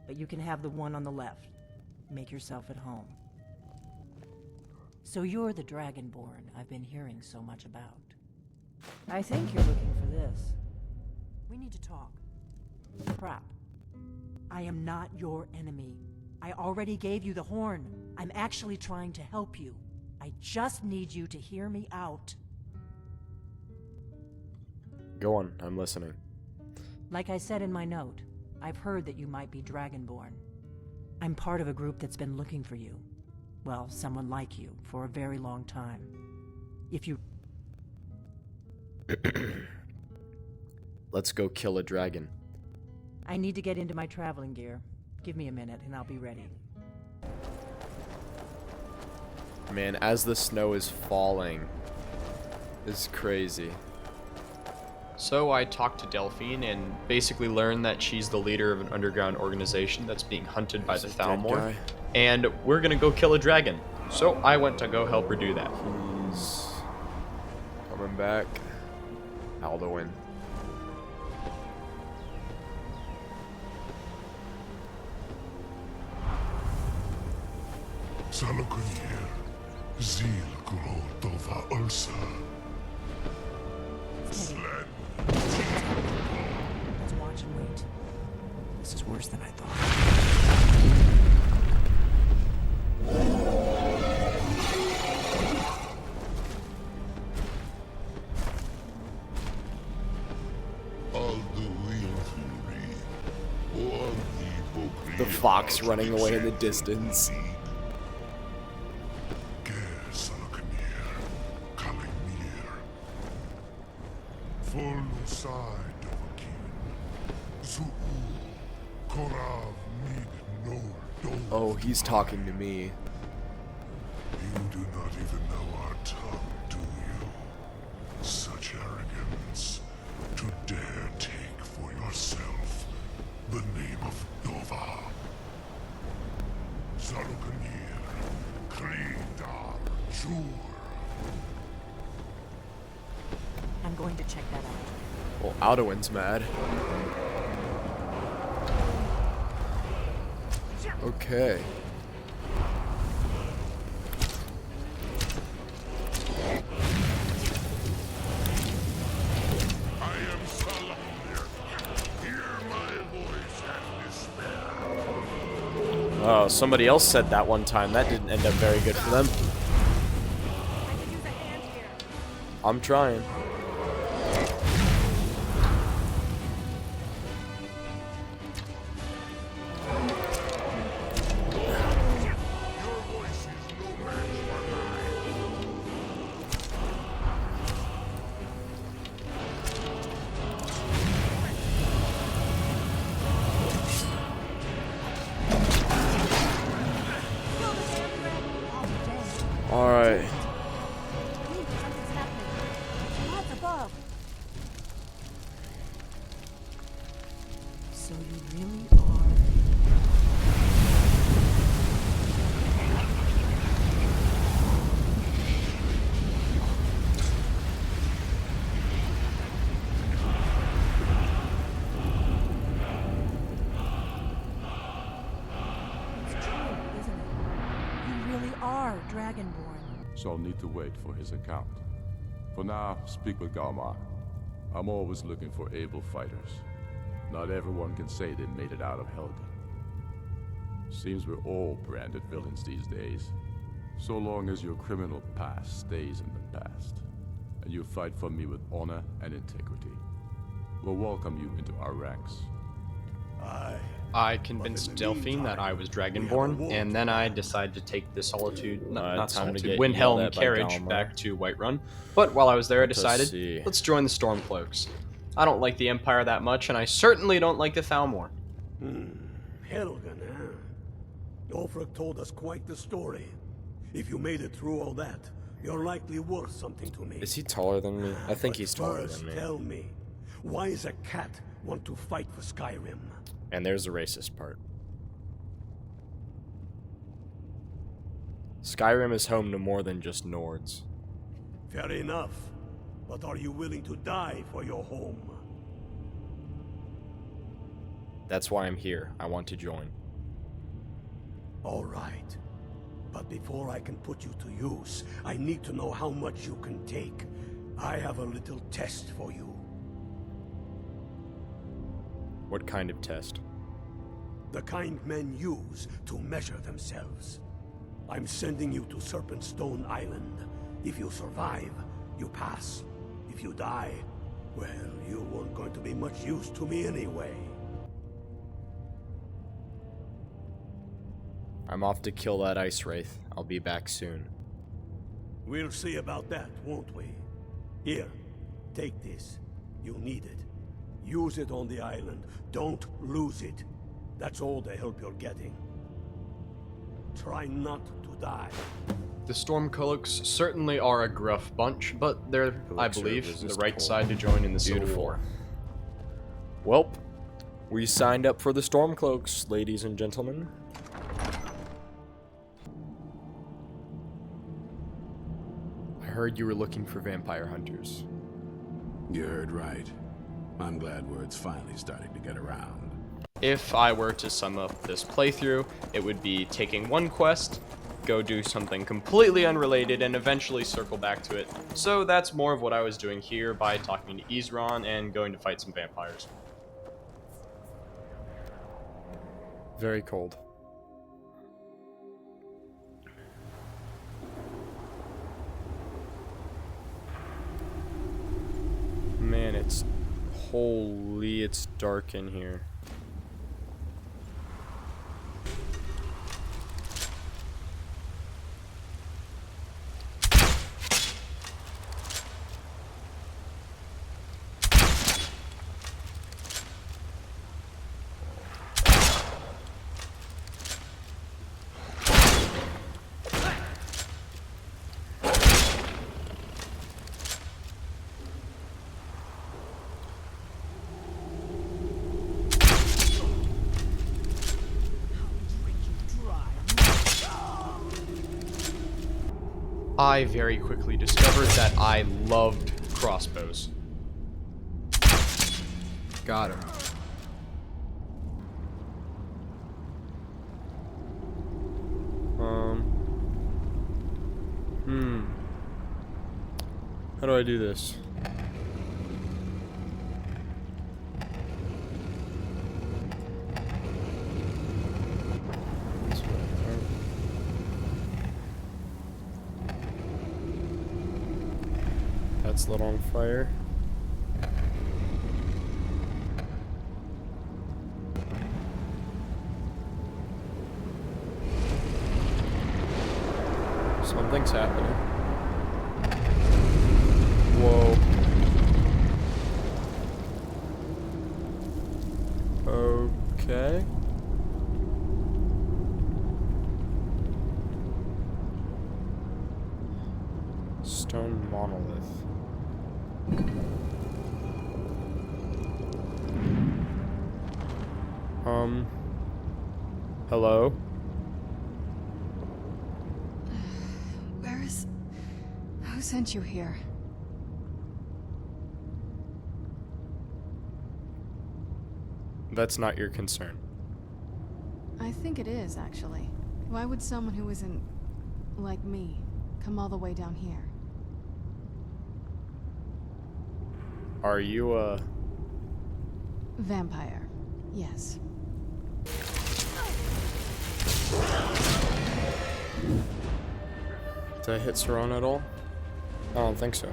V: but you can have the one on the left. Make yourself at home. So you're the Dragonborn I've been hearing so much about. I think you're looking for this. We need to talk. Crap. I am not your enemy. I already gave you the horn. I'm actually trying to help you. I just need you to hear me out.
H: Go on, I'm listening.
V: Like I said in my note, I've heard that you might be Dragonborn. I'm part of a group that's been looking for you. Well, someone like you, for a very long time. If you...
H: Let's go kill a dragon.
V: I need to get into my traveling gear. Give me a minute and I'll be ready.
H: Man, as the snow is falling, this is crazy.
A: So I talked to Delphine and basically learned that she's the leader of an underground organization that's being hunted by the Thalmor, and we're gonna go kill a dragon. So I went to go help her do that.
H: He's coming back. Alduin.
W: Salakunir, Zil Kuro Tova Ursa.
V: Let's watch and wait. This is worse than I thought.
H: The fox running away in the distance.
W: inside Dovahkiin. Zu'u, Korav, Mid, Nol, Dol.
H: Oh, he's talking to me.
W: You do not even know our tongue, do you? Such arrogance to dare take for yourself the name of Dova. Zalukanir, Kridar, Jur.
V: I'm going to check that out.
H: Well, Alduin's mad. Okay. Oh, somebody else said that one time. That didn't end up very good for them. I'm trying. Alright.
V: So you really are. It's true, isn't it? You really are Dragonborn.
F: So I'll need to wait for his account. For now, speak with Galmar. I'm always looking for able fighters. Not everyone can say they made it out of Helgen. Seems we're all branded villains these days. So long as your criminal past stays in the past, and you fight for me with honor and integrity, we'll welcome you into our ranks.
A: I convinced Delphine that I was Dragonborn, and then I decided to take the Solitude, not Solitude, Windhelm carriage back to Whiterun. But while I was there, I decided, let's join the Stormcloaks. I don't like the Empire that much, and I certainly don't like the Thalmor.
G: Helgen, huh? Ulfric told us quite the story. If you made it through all that, you're likely worth something to me.
H: Is he taller than me? I think he's taller
G: First,
H: than me.
G: tell me, why does a cat want to fight for Skyrim?
H: And there's the racist part. Skyrim is home to more than just Nords.
G: Fair enough. But are you willing to die for your home?
H: That's why I'm here. I want to join.
G: All right. But before I can put you to use, I need to know how much you can take. I have a little test for you.
H: What kind of test?
G: The kind men use to measure themselves. I'm sending you to Serpentstone Island. If you survive, you pass. If you die, well, you weren't going to be much use to me anyway.
H: I'm off to kill that ice wraith. I'll be back soon.
G: We'll see about that, won't we? Here, take this. You'll need it. Use it on the island. Don't lose it. That's all the help you're getting. Try not to die.
A: The Stormcloaks certainly are a gruff bunch, but they're, I believe, the right side to join in the Civil War.
H: Welp, we signed up for the Stormcloaks, ladies and gentlemen. I heard you were looking for vampire hunters.
Q: You heard right. I'm glad word's finally starting to get around.
A: If I were to sum up this playthrough, it would be taking one quest, go do something completely unrelated, and eventually circle back to it. So that's more of what I was doing here by talking to Isran and going to fight some vampires.
H: Very cold. Man, it's... Holy, it's dark in here.
A: I very quickly discovered that I loved crossbows.
H: Got him. How do I do this? This way, right? That's lit on fire. Something's happening. Whoa. Okay. Stone monolith. Hello?
I: Who sent you here?
H: That's not your concern.
I: I think it is, actually. Why would someone who isn't like me come all the way down here?
H: Are you a
I: vampire? Yes.
H: Did I hit Serana at all? I don't think so.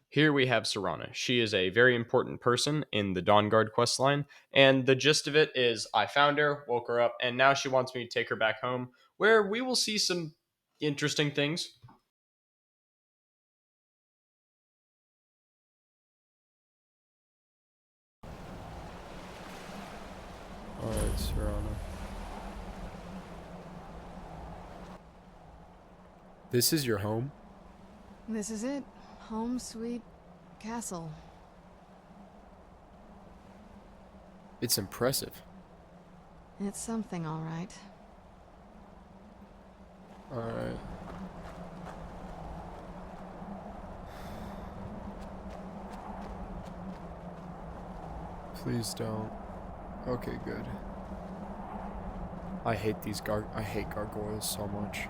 A: Here we have Serana. She is a very important person in the Dawnguard questline, and the gist of it is I found her, woke her up, and now she wants me to take her back home, where we will see some interesting things.
H: Alright, Serana. This is your home?
I: This is it. Home sweet castle.
H: It's impressive.
I: It's something, all right.
H: Alright. Please don't. Okay, good. I hate these I hate gargoyles so much.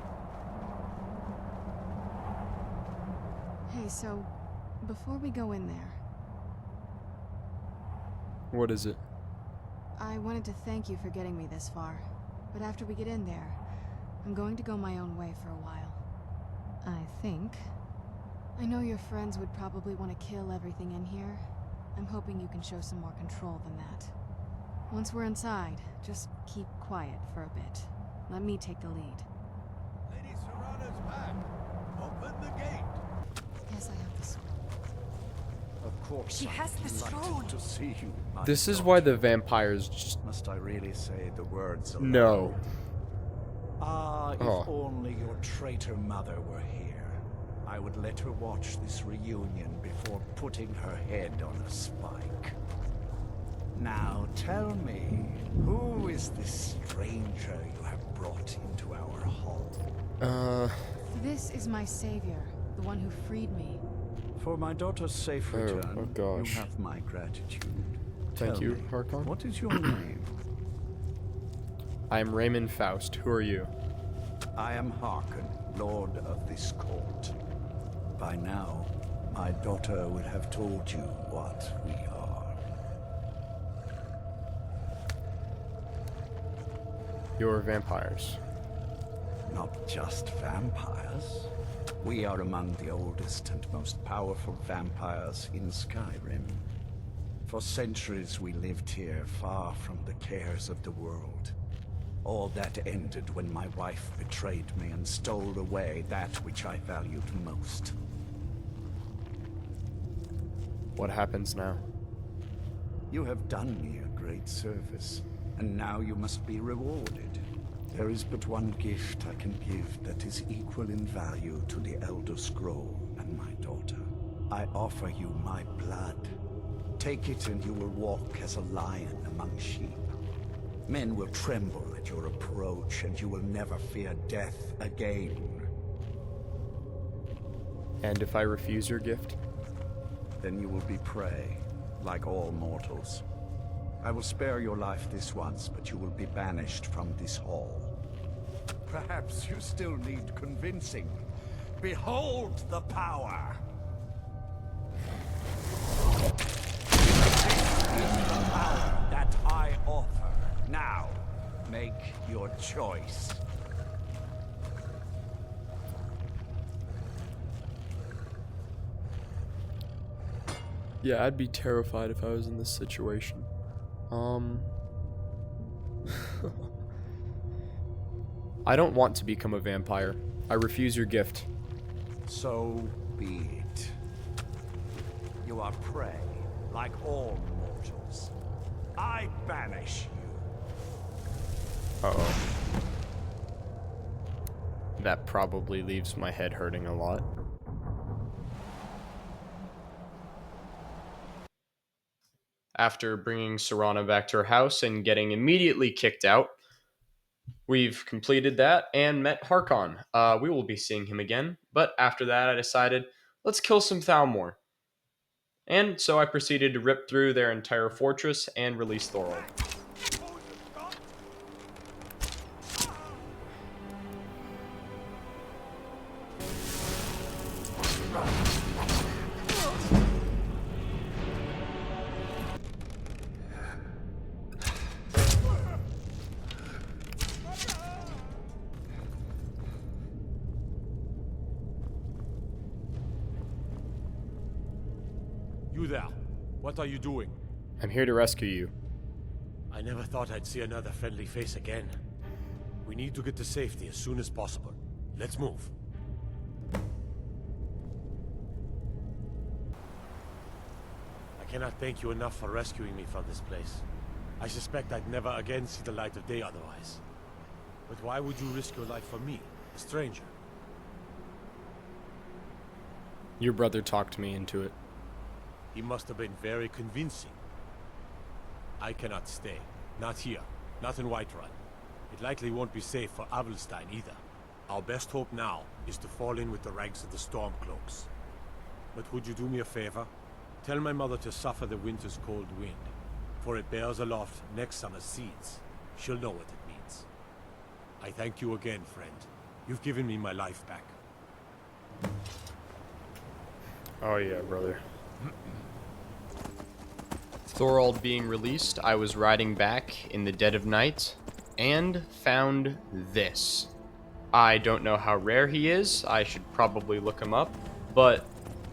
I: Hey, so, before we go in there...
H: What is it?
I: I wanted to thank you for getting me this far, but after we get in there, I'm going to go my own way for a while. I think. I know your friends would probably want to kill everything in here. I'm hoping you can show some more control than that. Once we're inside, just keep quiet for a bit. Let me take the lead.
C: Lady Serana's back. Open the gate.
I: Guess I have the scroll.
C: Of course.
I: She has the scroll.
C: To see you.
H: This is why the vampires just...
C: Must I really say the words aloud?
H: No.
C: Ah, if only your traitor mother were here. I would let her watch this reunion before putting her head on a spike. Now tell me, who is this stranger you have brought into our hall?
I: This is my savior, the one who freed me.
C: For my daughter's safe return,
H: oh gosh.
C: you have my gratitude.
H: Thank
C: Tell
H: you,
C: me,
H: Harkon.
C: what is your name?
H: I am Raymond Faust. Who are you?
C: I am Harkon, Lord of this court. By now, my daughter would have told you what we are.
H: You're vampires.
C: Not just vampires. We are among the oldest and most powerful vampires in Skyrim. For centuries we lived here, far from the cares of the world. All that ended when my wife betrayed me and stole away that which I valued most.
H: What happens now?
C: You have done me a great service, and now you must be rewarded. There is but one gift I can give that is equal in value to the Elder Scroll and my daughter. I offer you my blood. Take it and you will walk as a lion among sheep. Men will tremble at your approach, and you will never fear death again.
H: And if I refuse your gift?
L: Then you will be prey, like all mortals. I will spare your life this once, but you will be banished from this hall.
C: Perhaps you still need convincing. Behold the power! This is the power that I offer. Now, make your choice.
H: Yeah, I'd be terrified if I was in this situation. I don't want to become a vampire. I refuse your gift.
C: So be it. You are prey, like all mortals. I banish you.
H: Uh-oh. That probably leaves my head hurting a lot. After bringing Serana back to her house and getting immediately kicked out, we've completed that and met Harkon. We will be seeing him again, but after that I decided, let's kill some Thalmor. And so I proceeded to rip through their entire fortress and release Thorold.
N: You there. What are you doing?
H: I'm here to rescue you.
N: I never thought I'd see another friendly face again. We need to get to safety as soon as possible. Let's move. I cannot thank you enough for rescuing me from this place. I suspect I'd never again see the light of day otherwise. But why would you risk your life for me, a stranger?
H: Your brother talked me into it.
N: He must have been very convincing. I cannot stay. Not here. Not in Whiterun. It likely won't be safe for Avelstein either. Our best hope now is to fall in with the ranks of the Stormcloaks. But would you do me a favor? Tell my mother to suffer the winter's cold wind, for it bears aloft next summer's seeds. She'll know what it means. I thank you again, friend. You've given me my life back.
H: Oh yeah, brother. Thorold being released, I was riding back in the dead of night and found this. I don't know how rare he is. I should probably look him up, but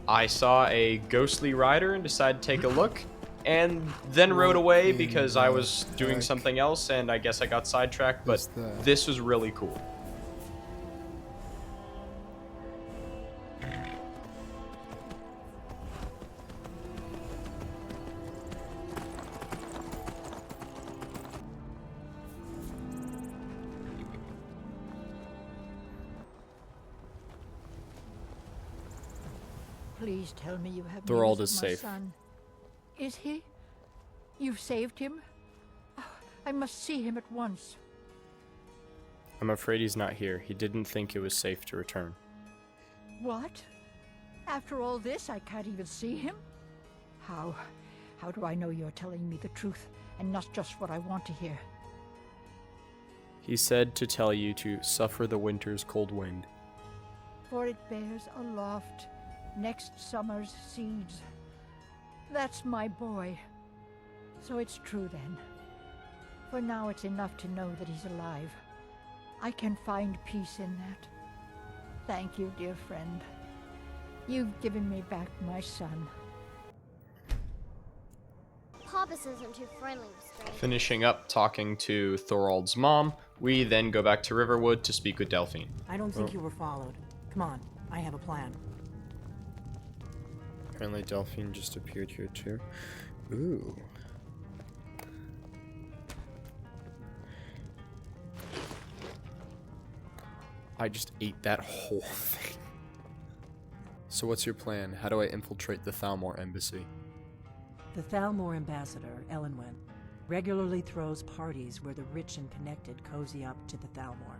H: I saw a ghostly rider and decided to take a look, and then rode away because I was doing something else and I guess I got sidetracked, but this was really cool.
O: Please tell me you have
H: Thorold
O: news
H: is
O: of my
H: safe.
O: son. Is he? You've saved him? Oh, I must see him at once.
H: I'm afraid he's not here. He didn't think it was safe to return.
O: What? After all this, I can't even see him? How do I know you're telling me the truth and not just what I want to hear?
H: He said to tell you to suffer the winter's cold wind.
O: For it bears aloft next summer's seeds. That's my boy. So it's true then. For now it's enough to know that he's alive. I can find peace in that. Thank you, dear friend. You've given me back my son.
P: Papas isn't too friendly with strangers.
H: Finishing up talking to Thorold's mom, we then go back to Riverwood to speak with Delphine.
V: I don't think you were followed. Come on, I have a plan.
H: Apparently Delphine just appeared here too. Ooh. I just ate that whole thing. So what's your plan? How do I infiltrate the Thalmor embassy?
V: The Thalmor ambassador, Elenwen, regularly throws parties where the rich and connected cozy up to the Thalmor.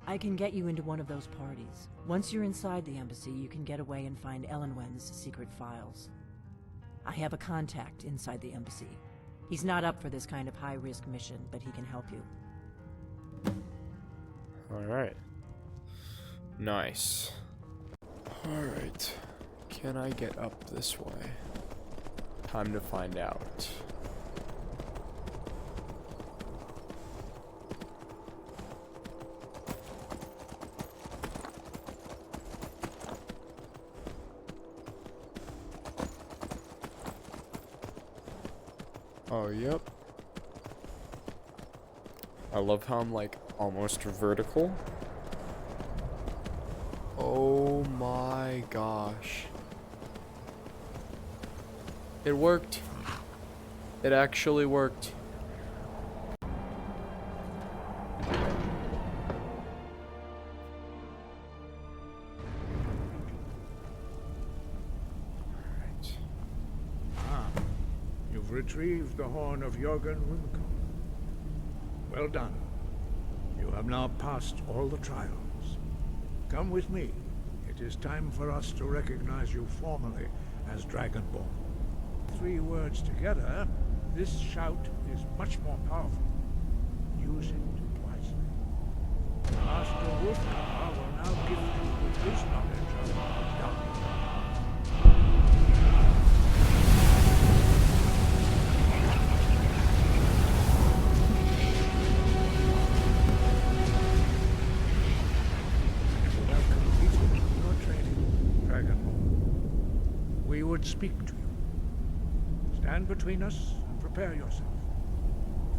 V: I can get you into one of those parties. Once you're inside the embassy, you can get away and find Elenwen's secret files. I have a contact inside the embassy. He's not up for this kind of high-risk mission, but he can help you.
H: Alright. Nice. Alright. Can I get up this way? Time to find out. Oh, yep. I love how I'm like almost vertical. Oh my gosh. It worked. It actually worked.
J: Retrieved the horn of Jörgen Rundko. Well done. You have now passed all the trials. Come with me. It is time for us to recognize you formally as Dragonborn. 3 words together, this shout is much more powerful. Use it wisely. Master Wolfgar will now gift you with his knowledge of Dark. Speak to you. Stand between us and prepare yourself.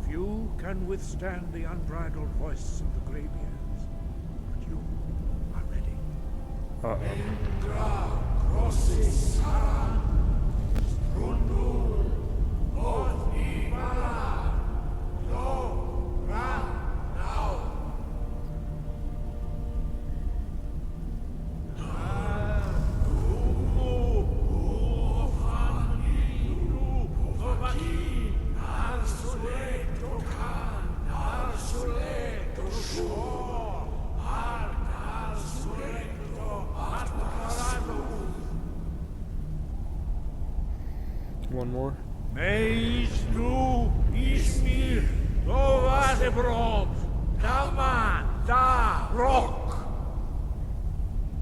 J: Few can withstand the unbridled voice of the Greybeards, but you are ready.
H: One more.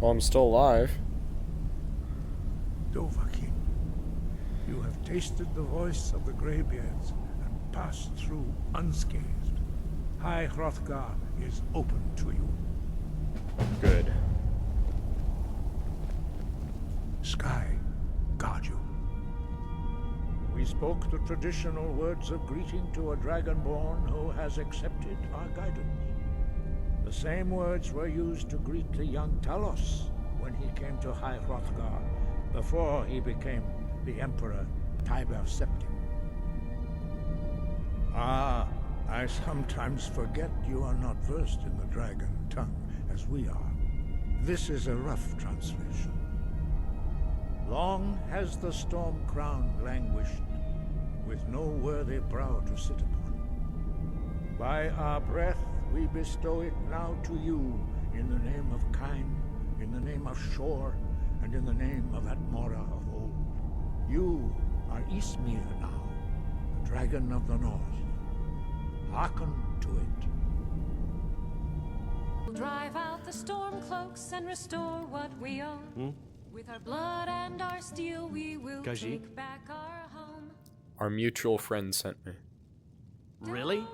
H: Well, I'm still alive.
J: Dovahkiin, you have tasted the voice of the Greybeards and passed through unscathed. High Hrothgar is open to you.
H: Good.
J: Sky guard you. We spoke the traditional words of greeting to a Dragonborn who has accepted our guidance. The same words were used to greet the young Talos when he came to High Hrothgar before he became the Emperor Tiber Septim. Ah, I sometimes forget you are not versed in the dragon tongue as we are. This is a rough translation. Long has the storm crown languished, with no worthy brow to sit upon. By our breath we bestow it now to you, in the name of Kine, in the name of Shor, and in the name of Atmora of old. You are Ysmir now, the dragon of the north. Hearken to it.
R: We'll drive out the storm cloaks and restore what we own. With our blood and our steel, we will take back our home.
H: Our mutual friend sent me.
S: Really?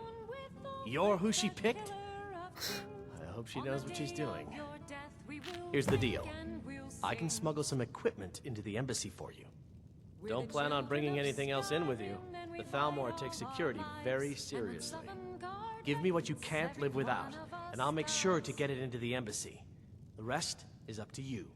S: You're who she picked? I hope she knows what she's doing. Here's the deal. I can smuggle some equipment into the embassy for you. Don't plan on bringing anything else in with you. The Thalmor takes security very seriously. Give me what you can't live without, and I'll make sure to get it into the embassy. The rest is up to you.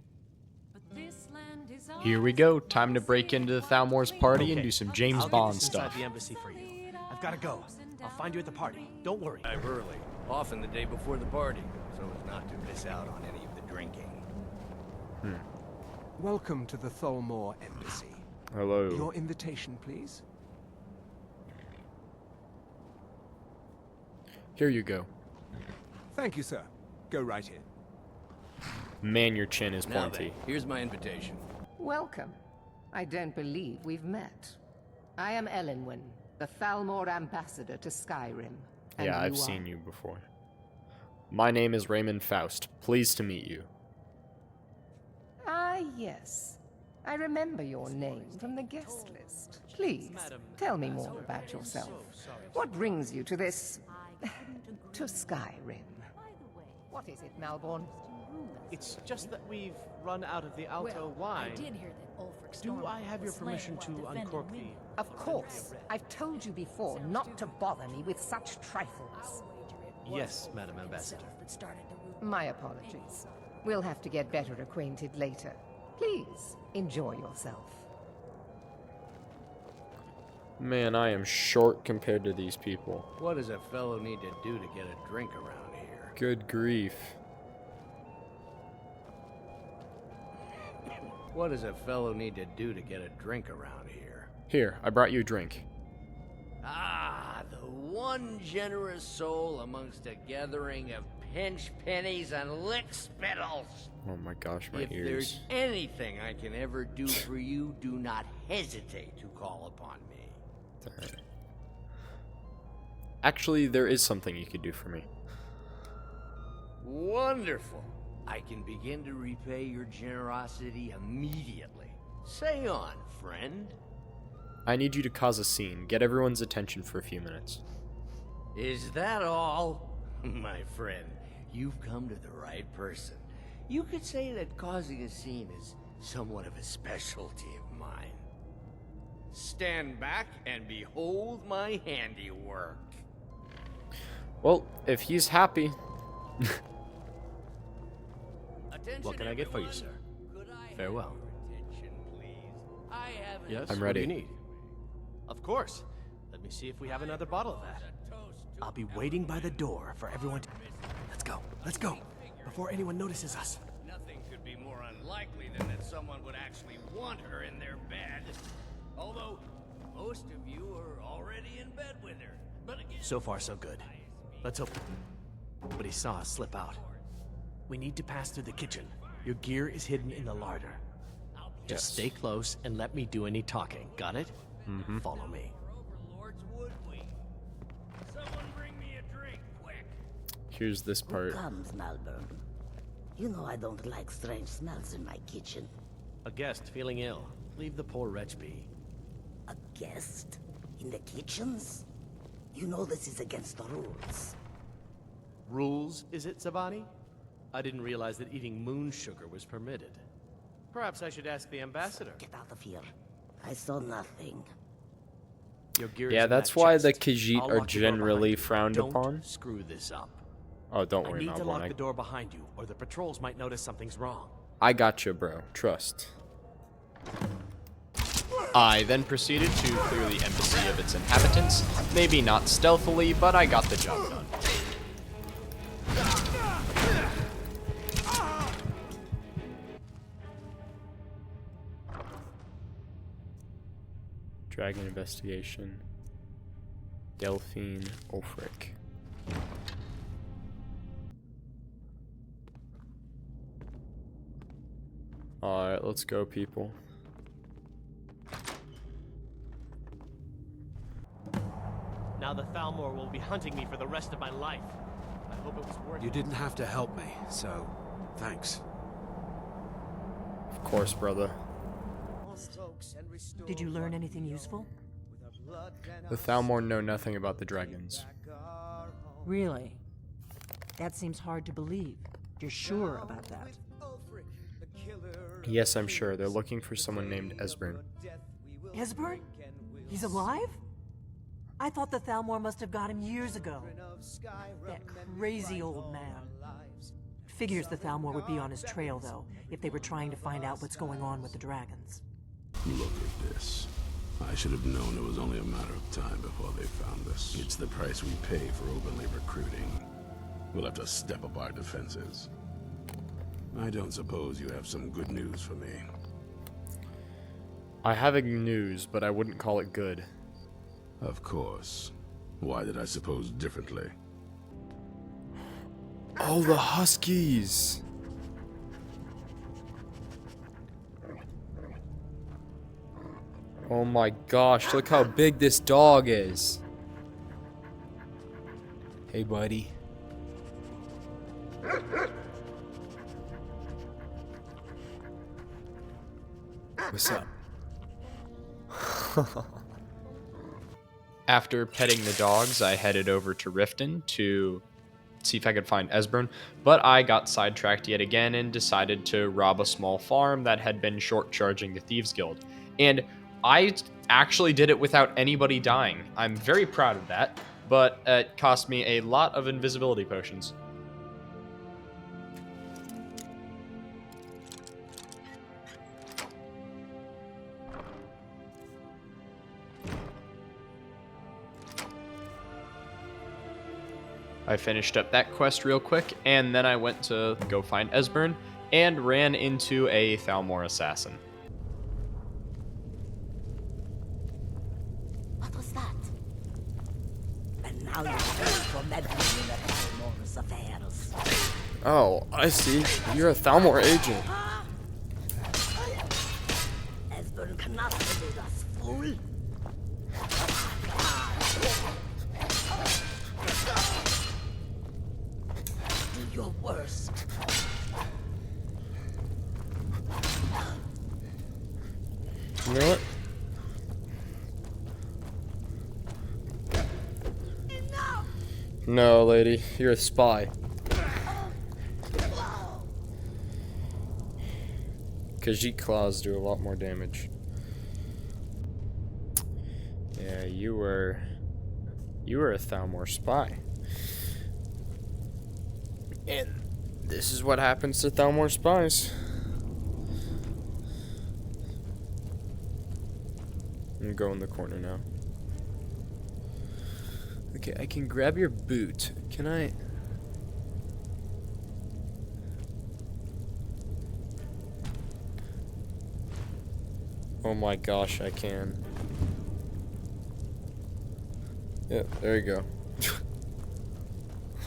H: Here we go. Time to break into the Thalmor's party and do some James Bond stuff.
S: Inside the embassy for you. I've got to go. I'll find you at the party. Don't worry.
X: I'm early, often the day before the party, so as not to miss out on any of the drinking.
Y: Welcome to the Thalmor Embassy.
H: Hello.
Y: Your invitation, please.
H: Here you go.
Y: Thank you, sir. Go right in.
H: Man, your chin is
B: Now
H: pointy.
B: then, here's my invitation.
D: Welcome. I don't believe we've met. I am Elenwen, the Thalmor ambassador to Skyrim. And
H: Yeah, I've seen you before. My name is Raymond Faust. Pleased to meet you.
D: Ah, yes. I remember your name from the guest list. Please, tell me more about yourself. What brings you to this... to Skyrim? What is it, Malborn?
S: It's just that we've run out of the Alto wine.
O: I did hear that Ulfric
S: Do I have your permission to uncork the...
D: Of course. I've told you before not to bother me with such trifles.
S: Yes, Madam Ambassador.
D: My apologies. We'll have to get better acquainted later. Please, enjoy yourself.
H: Man, I am short compared to these people.
B: What does a fellow need to do to get a drink around here?
H: Good grief.
B: What does a fellow need to do to get a drink around here?
H: Here, I brought you a drink.
B: Ah, the one generous soul amongst a gathering of pinch pennies and lick spittles.
H: Oh my gosh, my
B: If
H: ears.
B: there's anything I can ever do for you, do not hesitate to call upon me.
H: Actually, there is something you could do for me.
B: Wonderful. I can begin to repay your generosity immediately. Say on, friend.
H: I need you to cause a scene. Get everyone's attention for a few minutes.
B: Is that all? My friend, you've come to the right person. You could say that causing a scene is somewhat of a specialty of mine. Stand back and behold my handiwork.
H: Well, if he's happy.
S: What can I get for you, sir? Farewell. Yes,
H: I'm
S: what
H: ready.
S: do you need? Of course. Let me see if we have another bottle of that. I'll be waiting by the door for everyone to... Let's go, before anyone notices us.
B: Nothing could be more unlikely than that someone would actually want her in their bed. Although, most of you are already in bed with her. But again...
S: So far, so good. Let's hope nobody saw us slip out. We need to pass through the kitchen. Your gear is hidden in the larder. Just stay close and let me do any talking. Got it?
H: Mm-hmm.
S: Follow me.
H: Here's this part.
K: Who comes, Malborn? You know I don't like strange smells in my kitchen.
S: A guest feeling ill. Leave the poor wretch be.
K: A guest? In the kitchens? You know this is against the rules.
S: Rules, is it, Zabani? I didn't realize that eating moon sugar was permitted. Perhaps I should ask the ambassador.
K: Get out of here. I saw nothing.
S: Your gear
H: Yeah,
S: is in
H: that's
S: that
H: why
S: chest.
H: the Khajiit
S: I'll
H: are
S: lock the door
H: generally
S: behind you.
H: frowned
S: Don't
H: upon.
S: Screw this up.
H: Oh, don't
S: I
H: worry,
S: need to
H: Malborn.
S: lock the door behind you, or the patrols might notice something's wrong.
H: I got you, bro. Trust.
A: I then proceeded to clear the embassy of its inhabitants. Maybe not stealthily, but I got the job done.
H: Dragon investigation. Delphine Ulfric. Alright, let's go, people.
S: Now the Thalmor will be hunting me for the rest of my life. I hope it was worth it.
Y: You didn't have to help me, so thanks.
H: Of course, brother.
V: Did you learn anything useful?
H: The Thalmor know nothing about the dragons.
V: Really? That seems hard to believe. You're sure about that?
H: Yes, I'm sure. They're looking for someone named Esbern.
V: Esbern? He's alive? I thought the Thalmor must have got him years ago. That crazy old man. Figures the Thalmor would be on his trail, though, if they were trying to find out what's going on with the dragons.
T: Look at this. I should have known it was only a matter of time before they found us. It's the price we pay for openly recruiting. We'll have to step up our defenses. I don't suppose you have some good news for me.
H: I have a news, but I wouldn't call it good.
T: Of course. Why did I suppose differently?
H: Oh, the huskies. Oh my gosh, look how big this dog is. Hey, buddy. What's up? After petting the dogs, I headed over to Riften to see if I could find Esbern, but I got sidetracked yet again and decided to rob a small farm that had been short-charging the Thieves Guild. And I actually did it without anybody dying. I'm very proud of that, but it cost me a lot of invisibility potions. I finished up that quest real quick, and then I went to go find Esbern, and ran into a Thalmor assassin.
K: What was that? And now you're for meddling in the Thalmor's affairs.
H: Oh, I see. You're a Thalmor agent.
K: Esbern cannot elude us, fool. Do your worst.
H: You know what? No, lady. You're a spy. Khajiit claws do a lot more damage. Yeah, you were a Thalmor spy. And this is what happens to Thalmor spies. I'm gonna go in the corner now. Okay, I can grab your boot. Can I? Oh my gosh, I can. Yeah, there you go.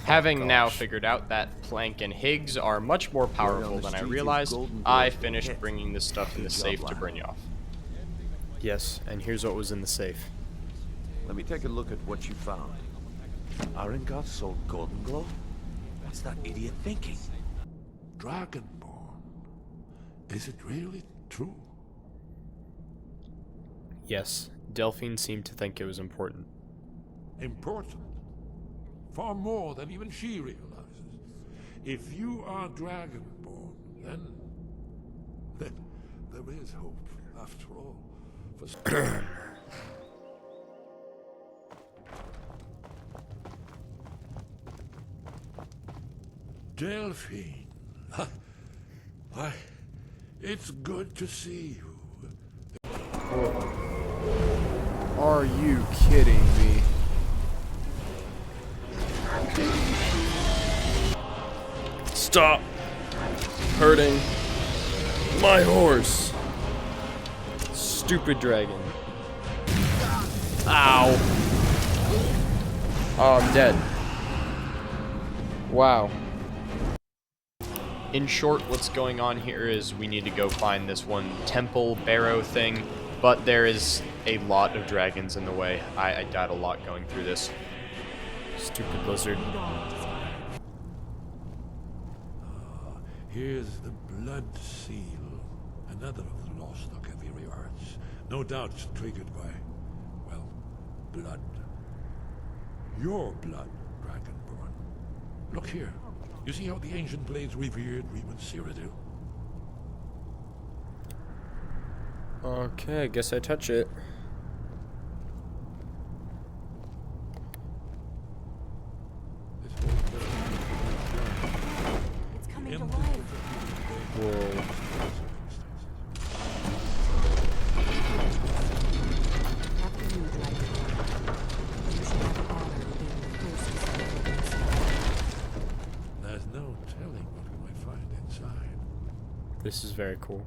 H: Having now figured out that PLANCK and HIGGS are much more powerful than I realized, I finished bringing this stuff in the safe to Brynjolf. Yes, and here's what was in the safe.
Q: Let me take a look at what you found. Arengot sold Golden Glow? What's that idiot thinking?
J: Dragonborn. Is it really true?
H: Yes, Delphine seemed to think it was important.
J: Important? Far more than even she realizes. If you are Dragonborn, then there is hope, after all. For Delphine. Why, it's good to see you.
H: Are you kidding me? Stop hurting my horse. Stupid dragon. Ow. Oh, I'm dead. Wow. In short, what's going on here is we need to go find this one temple barrow thing, but there is a lot of dragons in the way. I died a lot going through this. Stupid blizzard.
J: Here's the blood seal, another of the lost Akaviri arts. No doubt triggered by, well, blood. Your blood, Dragonborn. Look here. You see how the ancient blades revered Reman Cyrodiil?
H: Okay, I guess I touch it.
R: It's coming to life.
H: Whoa.
V: After you, Dragonborn. You should have the honor of being the first to set foot in Skyrim.
J: There's no telling what we might find inside.
H: This is very cool.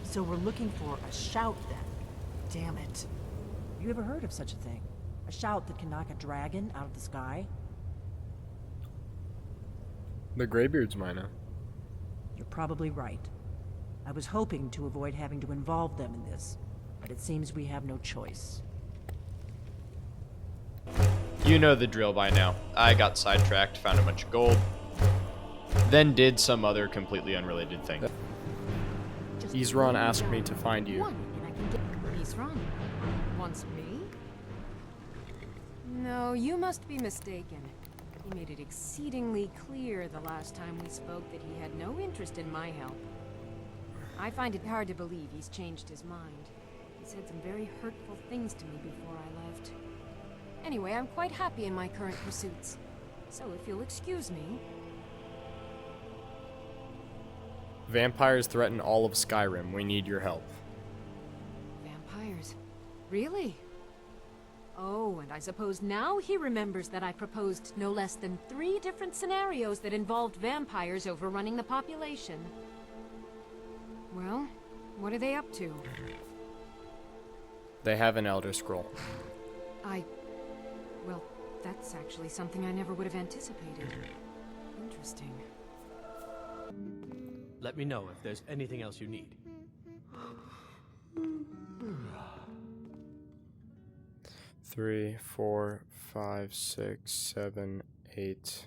V: So we're looking for a shout then. Damn it. You ever heard of such a thing? A shout that can knock a dragon out of the sky?
H: The Greybeards might know.
V: You're probably right. I was hoping to avoid having to involve them in this, but it seems we have no choice.
A: You know the drill by now. I got sidetracked, found a bunch of gold, then did some other completely unrelated thing.
H: Isran asked me to find you.
E: Isran wants me? No, you must be mistaken. He made it exceedingly clear the last time we spoke that he had no interest in my help. I find it hard to believe he's changed his mind. He said some very hurtful things to me before I left. Anyway, I'm quite happy in my current pursuits. So if you'll excuse me...
H: Vampires threaten all of Skyrim. We need your help.
E: Vampires? Really? Oh, and I suppose now he remembers that I proposed no less than 3 different scenarios that involved vampires overrunning the population. Well, what are they up to?
H: They have an Elder Scroll.
E: Well, that's actually something I never would have anticipated. Interesting.
S: Let me know if there's anything else you need.
H: 3, 4, 5, 6, 7, 8.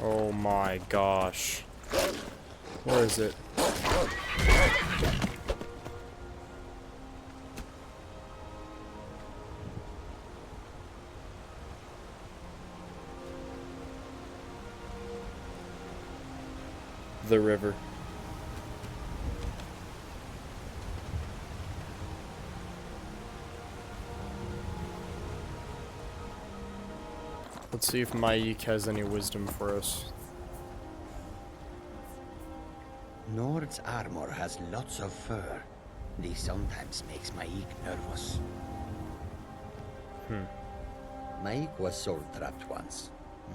H: Oh my gosh. Where is it? The river. Let's see if HIGGS has any wisdom for us.
F: Nord's armor has lots of fur. This sometimes makes HIGGS nervous. HIGGS was soul-trapped once.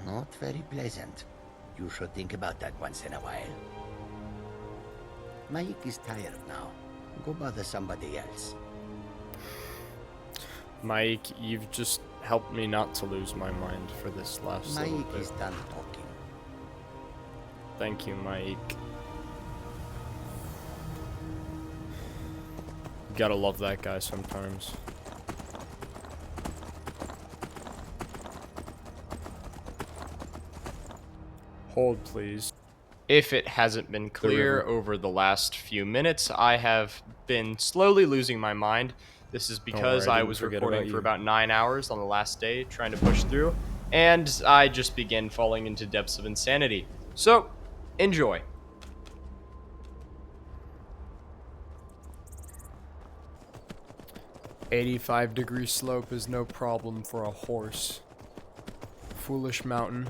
F: Not very pleasant. You should think about that once in a while. HIGGS is tired now. Go bother somebody else.
H: Mike, you've just helped me not to lose my mind for this last little bit.
F: HIGGS is done talking.
H: Thank you, Mike. You gotta love that guy sometimes. Hold, please.
A: If it hasn't been clear over the last few minutes, I have been slowly losing my mind. This is because I was recording for about 9 hours on the last day, trying to push through, and I just began falling into depths of insanity. So, enjoy.
H: "85-degree slope is no problem for a horse. Foolish mountain."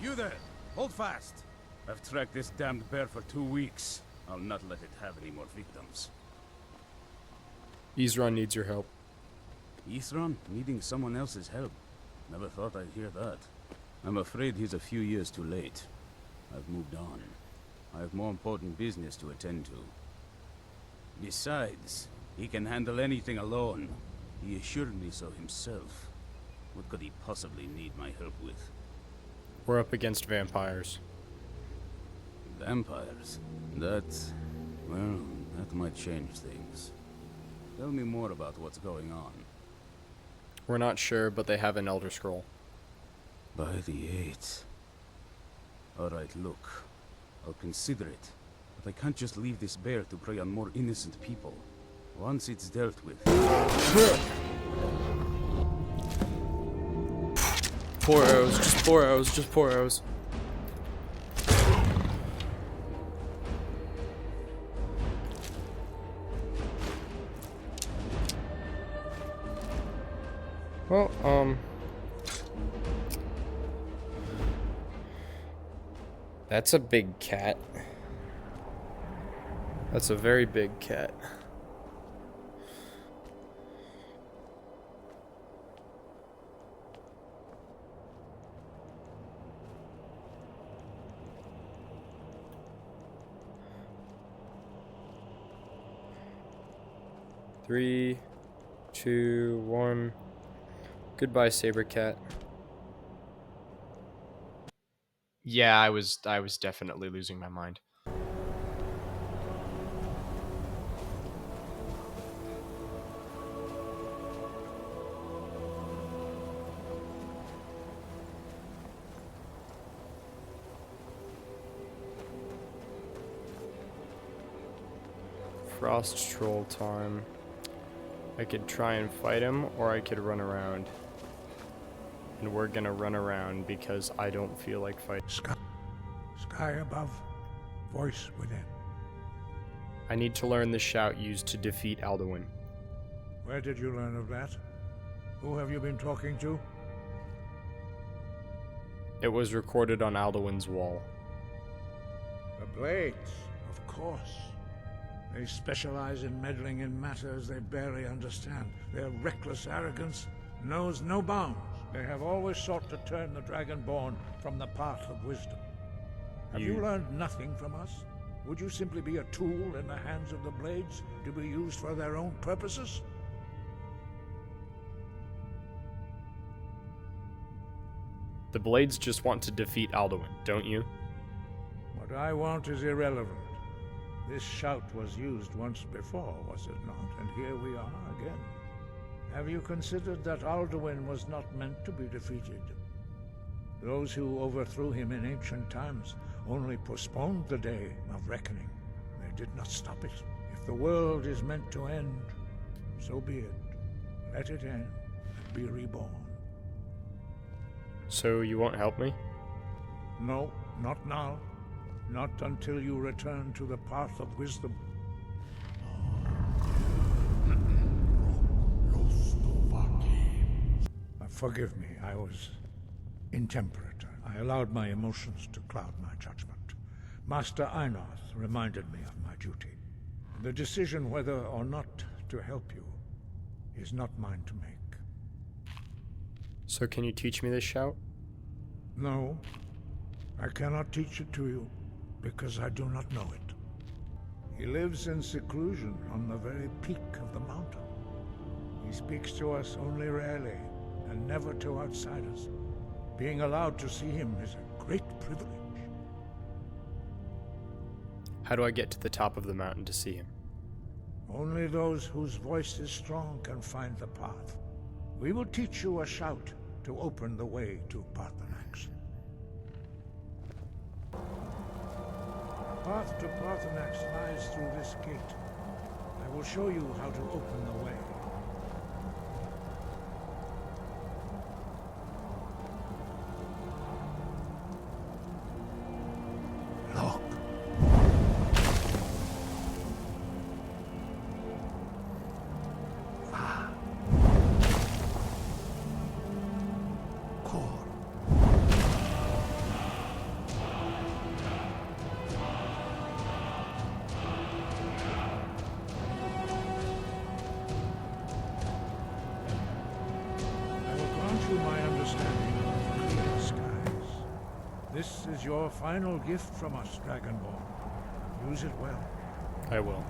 M: You there! Hold fast! I've tracked this damned bear for 2 weeks. I'll not let it have any more victims.
H: Isran needs your help.
M: Isran needing someone else's help? Never thought I'd hear that. I'm afraid he's a few years too late. I've moved on. I have more important business to attend to. Besides, he can handle anything alone. He assured me so himself. What could he possibly need my help with?
H: We're up against vampires.
M: Vampires? That might change things. Tell me more about what's going on.
H: We're not sure, but they have an Elder Scroll.
M: By the 8th. Alright, look. I'll consider it. But I can't just leave this bear to prey on more innocent people. Once it's dealt with...
H: 4 arrows, just 4 arrows, just 4 arrows. Well, that's a big cat. That's a very big cat. 3, 2, 1. Goodbye, Sabercat.
A: Yeah, I was definitely losing my mind.
H: Frost troll time. I could try and fight him, or I could run around. And we're gonna run around because I don't feel like fighting.
J: Sky above, voice within.
H: I need to learn the shout used to defeat Alduin.
J: Where did you learn of that? Who have you been talking to?
H: It was recorded on Alduin's wall.
J: The Blades, of course. They specialize in meddling in matters they barely understand. Their reckless arrogance knows no bounds. They have always sought to turn the Dragonborn from the path of wisdom. Have you learned nothing from us? Would you simply be a tool in the hands of the Blades to be used for their own purposes?
H: The Blades just want to defeat Alduin, don't you?
J: What I want is irrelevant. This shout was used once before, was it not? And here we are again. Have you considered that Alduin was not meant to be defeated? Those who overthrew him in ancient times only postponed the day of reckoning. They did not stop it. If the world is meant to end, so be it. Let it end and be reborn.
H: So you won't help me?
J: No, not now. Not until you return to the path of wisdom. Forgive me, I was intemperate. I allowed my emotions to cloud my judgment. Master Einoth reminded me of my duty. The decision whether or not to help you is not mine to make.
H: So can you teach me this shout?
J: No, I cannot teach it to you, because I do not know it. He lives in seclusion on the very peak of the mountain. He speaks to us only rarely, and never to outsiders. Being allowed to see him is a great privilege.
H: How do I get to the top of the mountain to see him?
J: Only those whose voice is strong can find the path. We will teach you a shout to open the way to Paarthurnax. The path to Paarthurnax lies through this gate. I will show you how to open the way. Look. This is your final gift from us, Dragonborn. Use it well.
H: I will.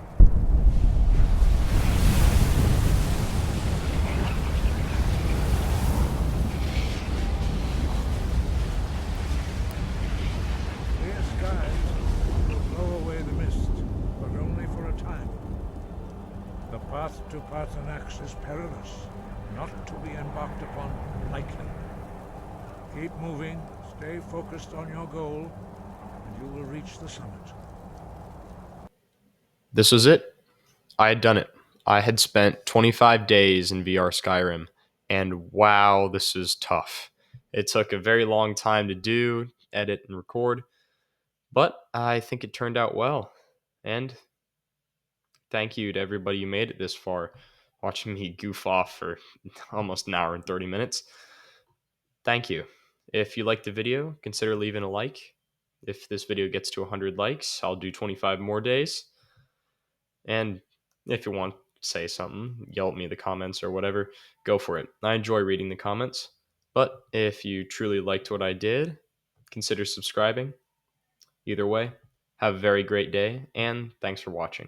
J: Clear skies will blow away the mist, but only for a time. The path to Paarthurnax is perilous, not to be embarked upon lightly. Keep moving. Stay focused on your goal, and you will reach the summit.
A: This was it. I had done it. I had spent 25 days in VR Skyrim, and wow, this is tough. It took a very long time to do, edit, and record, but I think it turned out well. And thank you to everybody who made it this far, watching me goof off for almost an hour and 30 minutes. Thank you. If you liked the video, consider leaving a like. If this video gets to 100 likes, I'll do 25 more days. And if you want to say something, yell at me in the comments or whatever, go for it. I enjoy reading the comments. But if you truly liked what I did, consider subscribing. Either way, have a very great day, and thanks for watching.